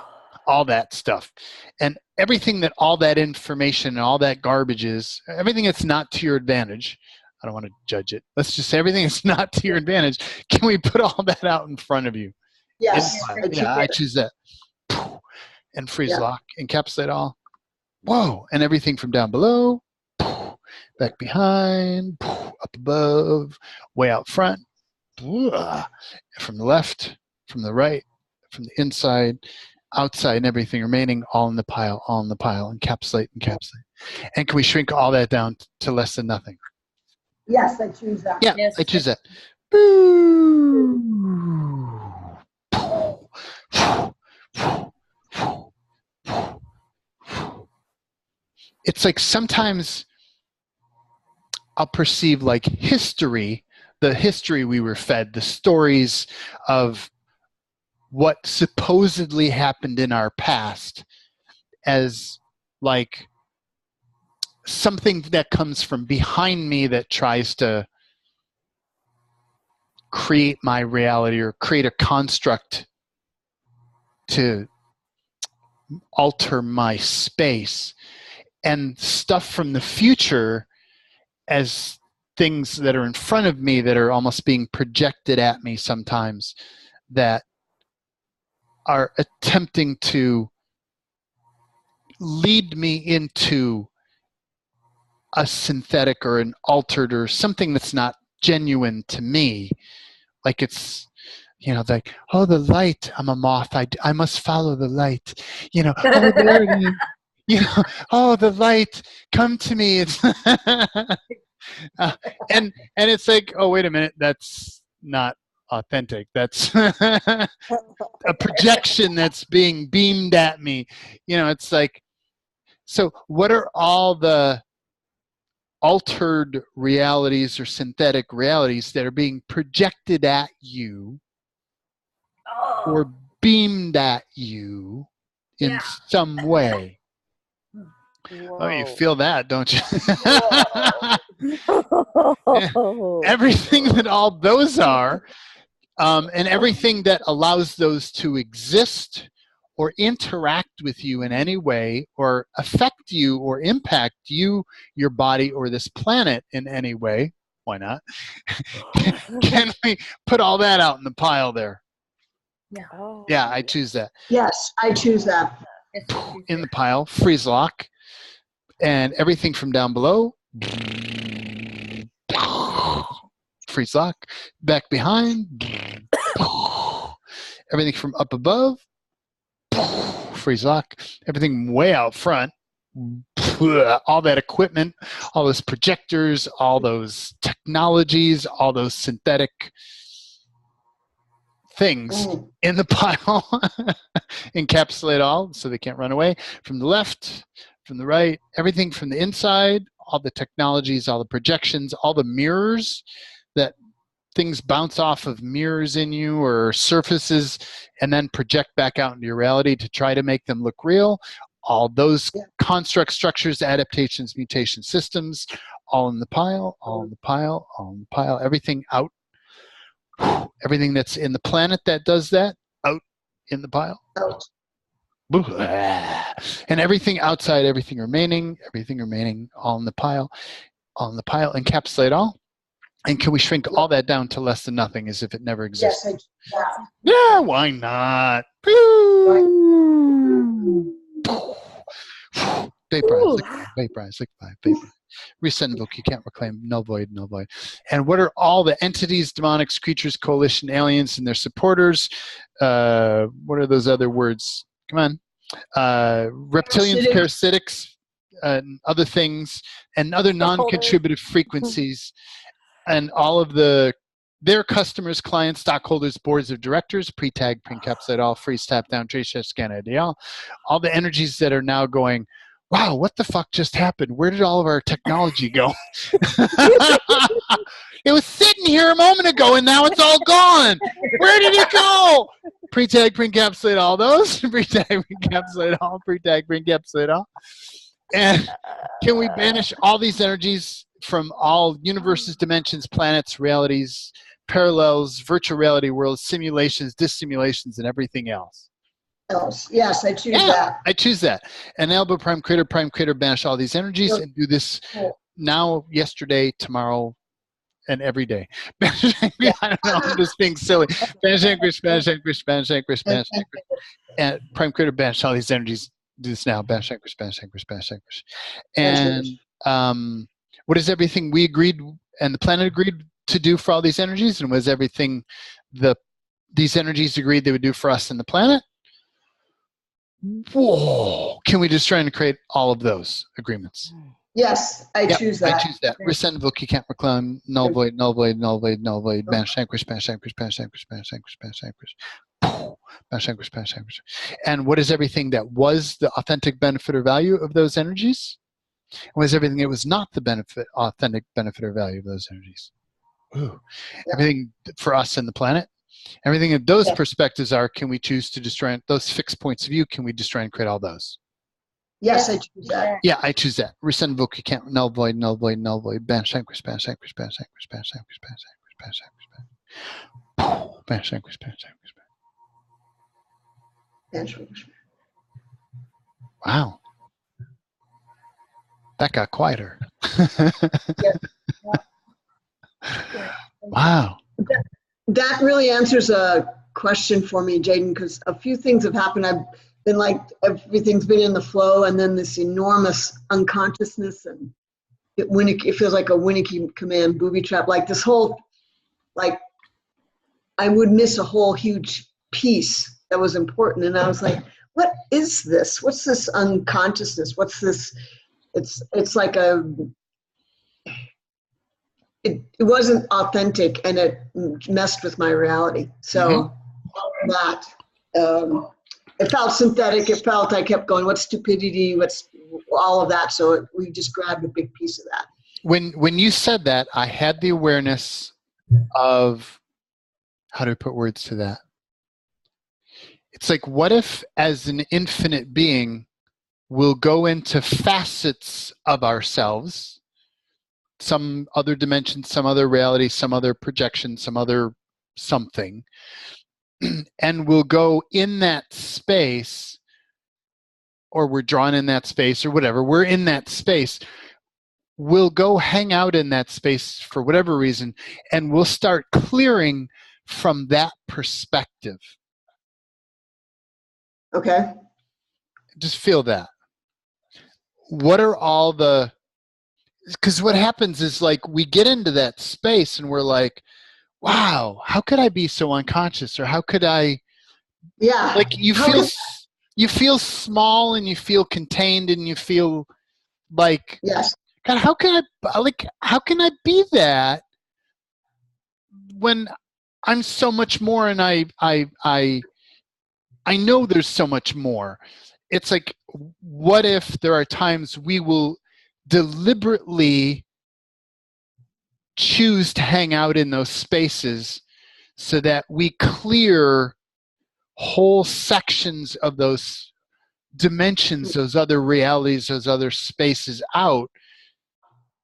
all that stuff. And everything that all that information and all that garbage is, everything that's not to your advantage, I don't want to judge it. Let's just say everything that's not to your advantage, can we put all that out in front of you? Yes. I choose that. And freeze lock, encapsulate all. Whoa. And everything from down below, back behind, up above, way out front, from the left, from the right, from the inside, outside, and everything remaining, all in the pile, encapsulate. And can we shrink all that down to less than nothing? Yes, I choose that. Yeah, Yes. I choose that. It's like sometimes I'll perceive like history, the history we were fed, the stories of what supposedly happened in our past as like something that comes from behind me that tries to create my reality or create a construct to alter my space, and stuff from the future as things that are in front of me that are almost being projected at me sometimes that are attempting to lead me into a synthetic or an altered or something that's not genuine to me. Like it's, you know, like, oh, the light, I'm a moth, I must follow the light. You know, oh, there it is. You know, oh, the light, come to me. It's and it's like, oh, wait a minute, that's not authentic. That's a projection that's being beamed at me. You know, it's like, so what are all the altered realities or synthetic realities that are being projected at you or beamed at you in some way? Whoa. Oh, you feel that, don't you? Whoa. Everything that all those are, and everything that allows those to exist or interact with you in any way or affect you or impact you, your body, or this planet in any way, why not? Can we put all that out in the pile there? Oh. Yeah, I choose that. Yes, I choose that. In the pile, freeze lock, and everything from down below, freeze lock, back behind, everything from up above, freeze lock, everything way out front, all that equipment, all those projectors, all those technologies, all those synthetic things in the pile, encapsulate all so they can't run away. From the left, from the right, everything from the inside, all the technologies, all the projections, all the mirrors that things bounce off of mirrors in you or surfaces and then project back out into your reality to try to make them look real. All those construct structures, adaptations, mutation systems, all in the pile, all in the pile, all in the pile, everything out. Everything that's in the planet that does that, out in the pile. And everything outside, everything remaining, all in the pile, encapsulate all. And can we shrink all that down to less than nothing as if it never existed? Yes, Yeah, why not? Vaporize, vaporize. Reset, invoke, you can't reclaim, null void, null void. And what are all the entities, demonics, creatures, coalition, aliens, and their supporters? What are those other words? Come on. Reptilians, parasitics, other things, and other non-contributive frequencies, and all of their customers, clients, stockholders, boards of directors, pre-tag, pre-encapsulate all, freeze, tap down, trace, share, scan, ideal. All the energies that are now going, wow, what the fuck just happened? Where did all of our technology go? It was sitting here a moment ago, and now it's all gone. Where did it go? Pre-tag, pre-encapsulate all those. Pre-tag, pre-encapsulate all. Pre-tag, pre-encapsulate all. And can we banish all these energies from all universes, dimensions, planets, realities, parallels, virtual reality worlds, simulations, dissimulations, and everything else? Yes, I choose that. I choose that. And elbow prime creator, banish all these energies and do this now, yesterday, tomorrow, and every day. I don't know, I'm just being silly. Banish anguish, banish anguish, banish anguish, banish anguish. And prime creator, banish all these energies. Do this now. Banish anguish, banish anguish, banish anguish. And what is everything we agreed and the planet agreed to do for all these energies, and was everything these energies agreed they would do for us and the planet? Whoa! Can we just try and create all of those agreements? Yes, I choose that. I choose that. Rescind, voke, can't reclaim, null void, null void, null void, null void, banish, vanquish, banish, vanquish, banish, vanquish, banish, vanquish, banish, vanquish, banish, vanquish, banish, vanquish. And what is everything that was the authentic benefit or value of those energies? And what is everything that was not the authentic benefit or value of those energies? Ooh. Everything for us and the planet. Everything that those perspectives are, can we choose to destroy those fixed points of view? Can we destroy and create all those? Yes, I choose that. Yeah, I choose that. Rescind, voke, you can't, null void, null void, null void, banish, vanquish, banish, vanquish, banish, vanquish, banish, vanquish, banish, vanquish, banish, vanquish, banish, vanquish, vanquish. Wow. That got quieter. Wow. That really answers a question for me, Jaden, because a few things have happened. I've been like, everything's been in the flow, and then this enormous unconsciousness, and it feels like a Winnie command booby trap. Like this whole, like, I would miss a whole huge piece that was important. And I was like, what is this? What's this unconsciousness? What's this? It's like it wasn't authentic, and it messed with my reality. So that, it felt synthetic. It felt, I kept going, what's stupidity? What's all of that? So we just grabbed a big piece of that. When you said that, I had the awareness of, how do I put words to that? It's like, what if as an infinite being, we'll go into facets of ourselves, some other dimension, some other reality, some other projection, some other something, and we'll go in that space, or we're drawn in that space, or whatever, we're in that space. We'll go hang out in that space for whatever reason, and we'll start clearing from that perspective. Okay. Just feel that. What are all the, because what happens is, like, we get into that space and we're like, wow, how could I be so unconscious? Or how could I, like, you feel small, and you feel contained, and you feel like, yes, God, how can I be that when I'm so much more, and I know there's so much more. It's like, what if there are times we will deliberately choose to hang out in those spaces so that we clear whole sections of those dimensions, those other realities, those other spaces out,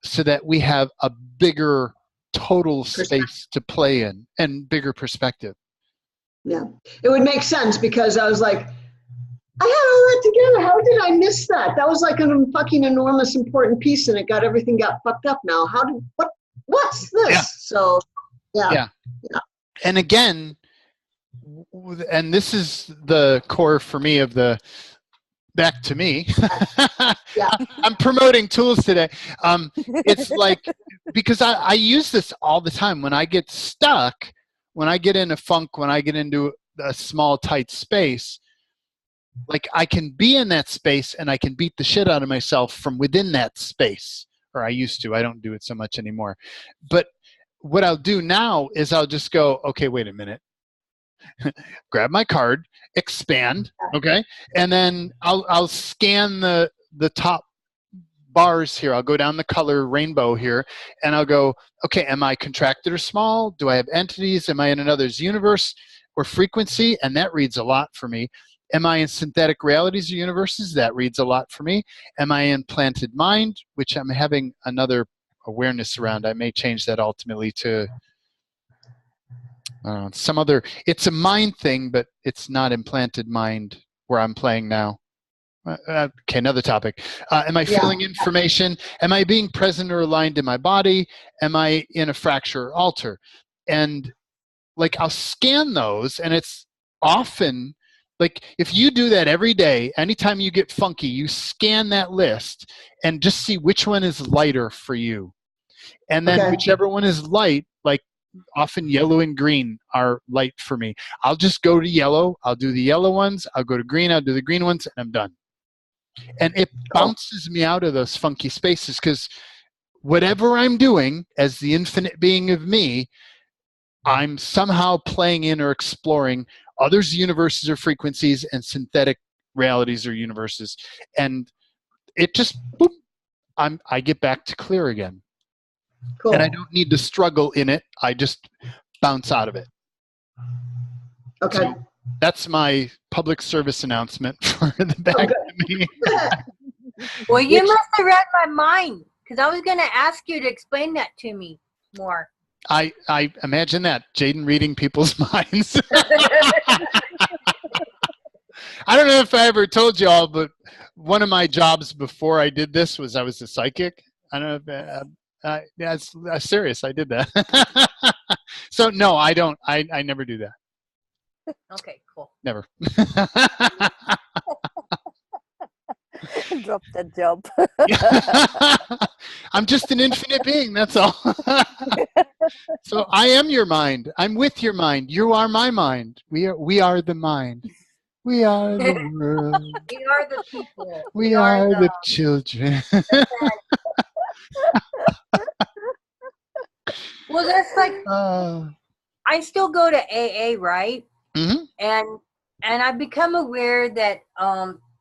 so that we have a bigger total space to play in and bigger perspective. Yeah, it would make sense, because I was like, I had all that together. How did I miss that? That was like a fucking enormous important piece, and everything got fucked up now. What's this? Yeah. So, yeah. And again, and this is the core for me of the, back to me. Yeah. I'm promoting tools today. It's like, because I use this all the time when I get stuck, when I get in a funk, when I get into a small, tight space. Like, I can be in that space, and I can beat the shit out of myself from within that space. Or I used to. I don't do it so much anymore. But what I'll do now is I'll just go, okay, wait a minute. Grab my card, expand, okay? And then I'll scan the top bars here. I'll go down the color rainbow here, and I'll go, okay, am I contracted or small? Do I have entities? Am I in another's universe or frequency? And that reads a lot for me. Am I in synthetic realities or universes? That reads a lot for me. Am I in planted mind, which I'm having another awareness around? I may change that ultimately to some other, it's a mind thing, but it's not implanted mind where I'm playing now. Okay, another topic. Am I feeling information? Am I being present or aligned in my body? Am I in a fracture or alter? And like, I'll scan those, and it's often, like, if you do that every day, anytime you get funky, you scan that list and just see which one is lighter for you. And then Okay. whichever one is light, like often yellow and green are light for me. I'll just go to yellow. I'll do the yellow ones. I'll go to green. I'll do the green ones, and I'm done. And it bounces me out of those funky spaces because whatever I'm doing as the infinite being of me, I'm somehow playing in or exploring others' universes or frequencies and synthetic realities or universes. And it just, boop, I get back to clear again. Cool. And I don't need to struggle in it. I just bounce out of it. Okay. So that's my public service announcement for the back to me. Well, you must have read my mind, because I was going to ask you to explain that to me more. I imagine that, Jaden reading people's minds. I don't know if I ever told you all, but one of my jobs before I did this was I was a psychic. I don't know if yeah, it's serious. I did that. So no, I don't. I never do that. Okay, cool. Never. Drop that job. I'm just an infinite being. That's all. So I am your mind. I'm with your mind. You are my mind. We are the mind. We are the world. We are the people. We are the children. Well, that's like, I still go to AA, right? Mm-hmm. And I've become aware that,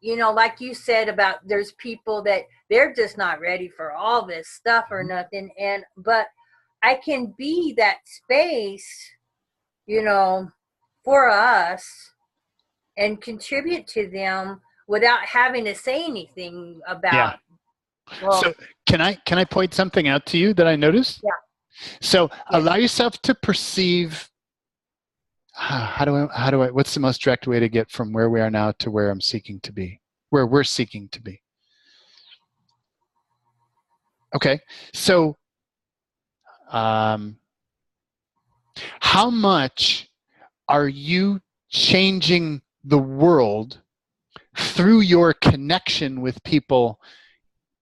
you know, like you said about there's people that they're just not ready for all this stuff or nothing. But I can be that space, you know, for us and contribute to them without having to say anything about. Yeah. Well, So can I point something out to you that I noticed? Yeah. So allow yourself to perceive. How do I? What's the most direct way to get from where we are now to where I'm seeking to be? Where we're seeking to be. Okay. So, how much are you changing the world through your connection with people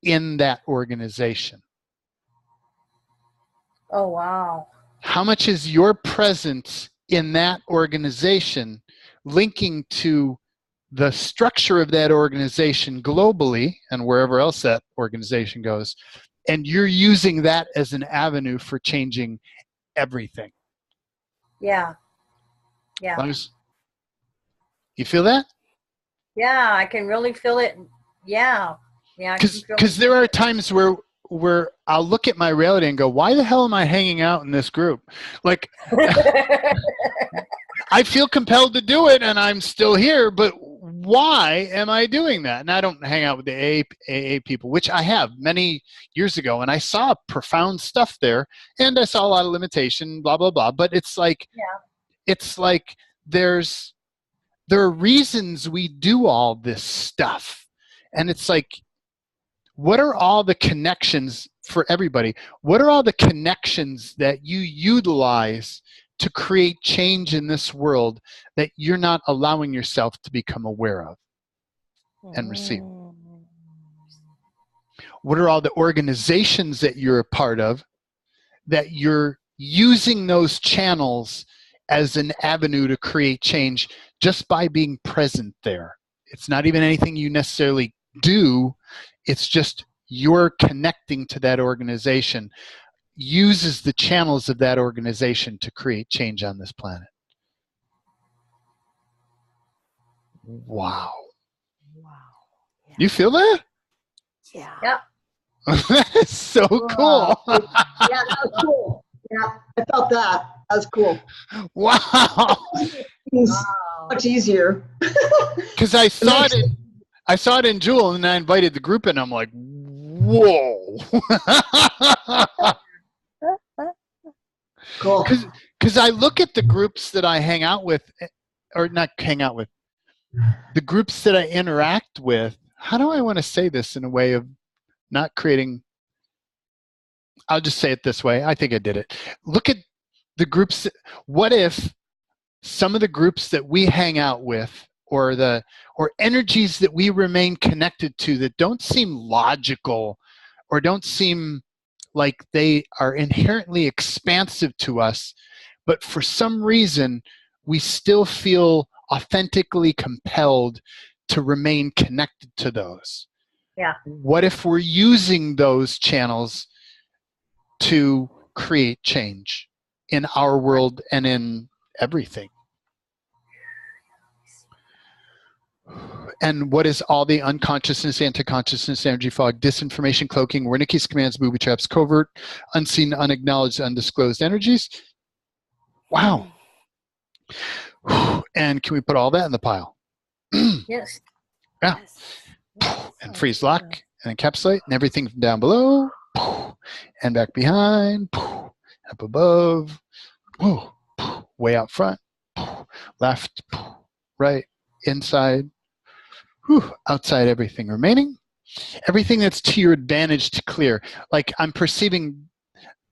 in that organization? oh, wow. How much is your presence in that organization linking to the structure of that organization globally and wherever else that organization goes, and you're using that as an avenue for changing everything? Yeah. Yeah. You feel that? Yeah, I can really feel it. Yeah. Yeah. Because there are times where I'll look at my reality and go, why the hell am I hanging out in this group? Like, I feel compelled to do it and I'm still here, but why am I doing that? And I don't hang out with the AA people, which I have many years ago, and I saw profound stuff there, and I saw a lot of limitation, blah, blah, blah. But it's like, it's like there are reasons we do all this stuff. And it's like, what are all the connections for everybody? What are all the connections that you utilize to create change in this world that you're not allowing yourself to become aware of and receive? What are all the organizations that you're a part of that you're using those channels as an avenue to create change just by being present there? It's not even anything you necessarily do. It's just you're connecting to that organization, uses the channels of that organization to create change on this planet. Wow. Wow. Yeah. You feel that? Yeah. Yep. That's so cool. Yeah, that was cool. Yeah, I felt that. That was cool. Wow. It's much easier. Because I saw it in Jewel, and I invited the group, and I'm like, whoa. Cool. Because I look at the groups that I hang out with, or not hang out with, the groups that I interact with. How do I want to say this in a way of not creating? I'll just say it this way. I think I did it. Look at the groups. What if some of the groups that we hang out with, or energies that we remain connected to that don't seem logical or don't seem like they are inherently expansive to us, but for some reason, we still feel authentically compelled to remain connected to those. Yeah. What if we're using those channels to create change in our world and in everything? And what is all the unconsciousness, anti-consciousness, energy fog, disinformation, cloaking, Wernicke's commands, booby traps, covert, unseen, unacknowledged, undisclosed energies? Wow. And can we put all that in the pile? Yes. Yeah. And freeze, lock, and encapsulate, and everything from down below, and back behind, up above, way out front, left, right, inside, outside, everything remaining. Everything that's to your advantage to clear. Like I'm perceiving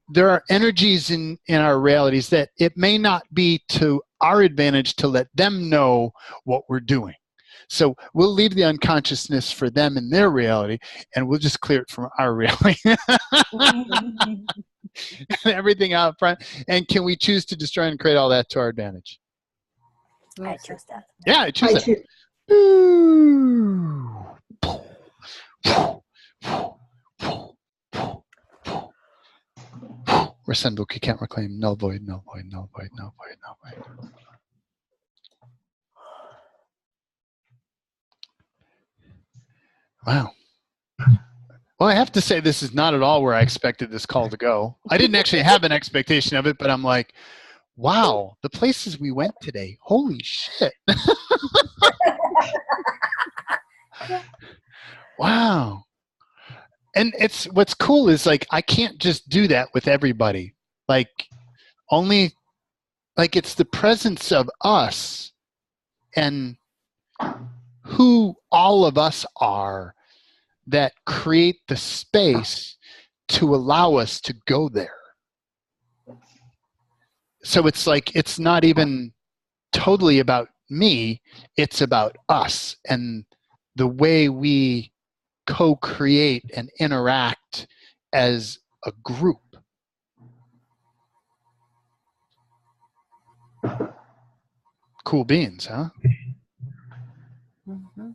there are energies in our realities that it may not be to our advantage to let them know what we're doing. So we'll leave the unconsciousness for them in their reality, and we'll just clear it from our reality. Everything out front. And can we choose to destroy and create all that to our advantage? I choose that. Yeah, I choose that. Resend book, you can't reclaim. Null void, null void, null void, null void, null void. Wow. Well, I have to say this is not at all where I expected this call to go. I didn't actually have an expectation of it, but I'm like, wow, the places we went today, holy shit. Wow. And it's what's cool is like I can't just do that with everybody. Like only like it's the presence of us and who all of us are that create the space to allow us to go there. So it's like it's not even totally about me, it's about us and the way we co-create and interact as a group. Cool beans, huh? Mm-hmm.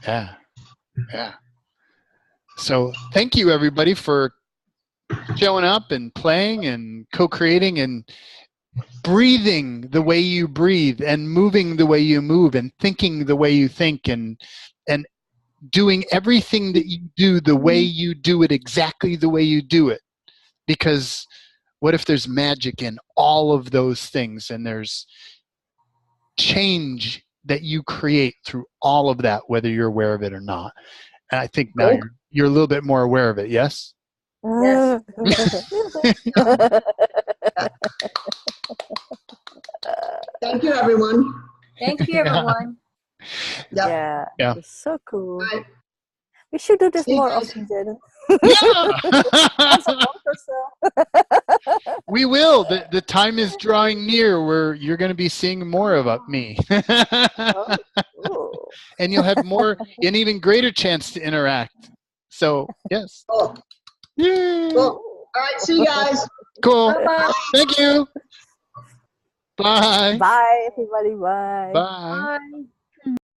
Yeah. Yeah. So thank you everybody for showing up and playing and co-creating and breathing the way you breathe and moving the way you move and thinking the way you think and doing everything that you do the way you do it exactly the way you do it. Because what if there's magic in all of those things and there's change that you create through all of that, whether you're aware of it or not. And I think now you're a little bit more aware of it, yes? Yes. Thank you, everyone. Thank you, everyone. Yep. Yeah, it's so cool. Bye. We should do this See you more guys. often, Jaden. Yeah! Once a month or so. We will. The time is drawing near where you're going to be seeing more of me. Ooh. And you'll have more, an even greater chance to interact. So, yes. Oh, Yay! cool. All right, see you guys. Cool. Bye-bye. Thank you. Bye. Bye, everybody. Bye. Bye. Bye.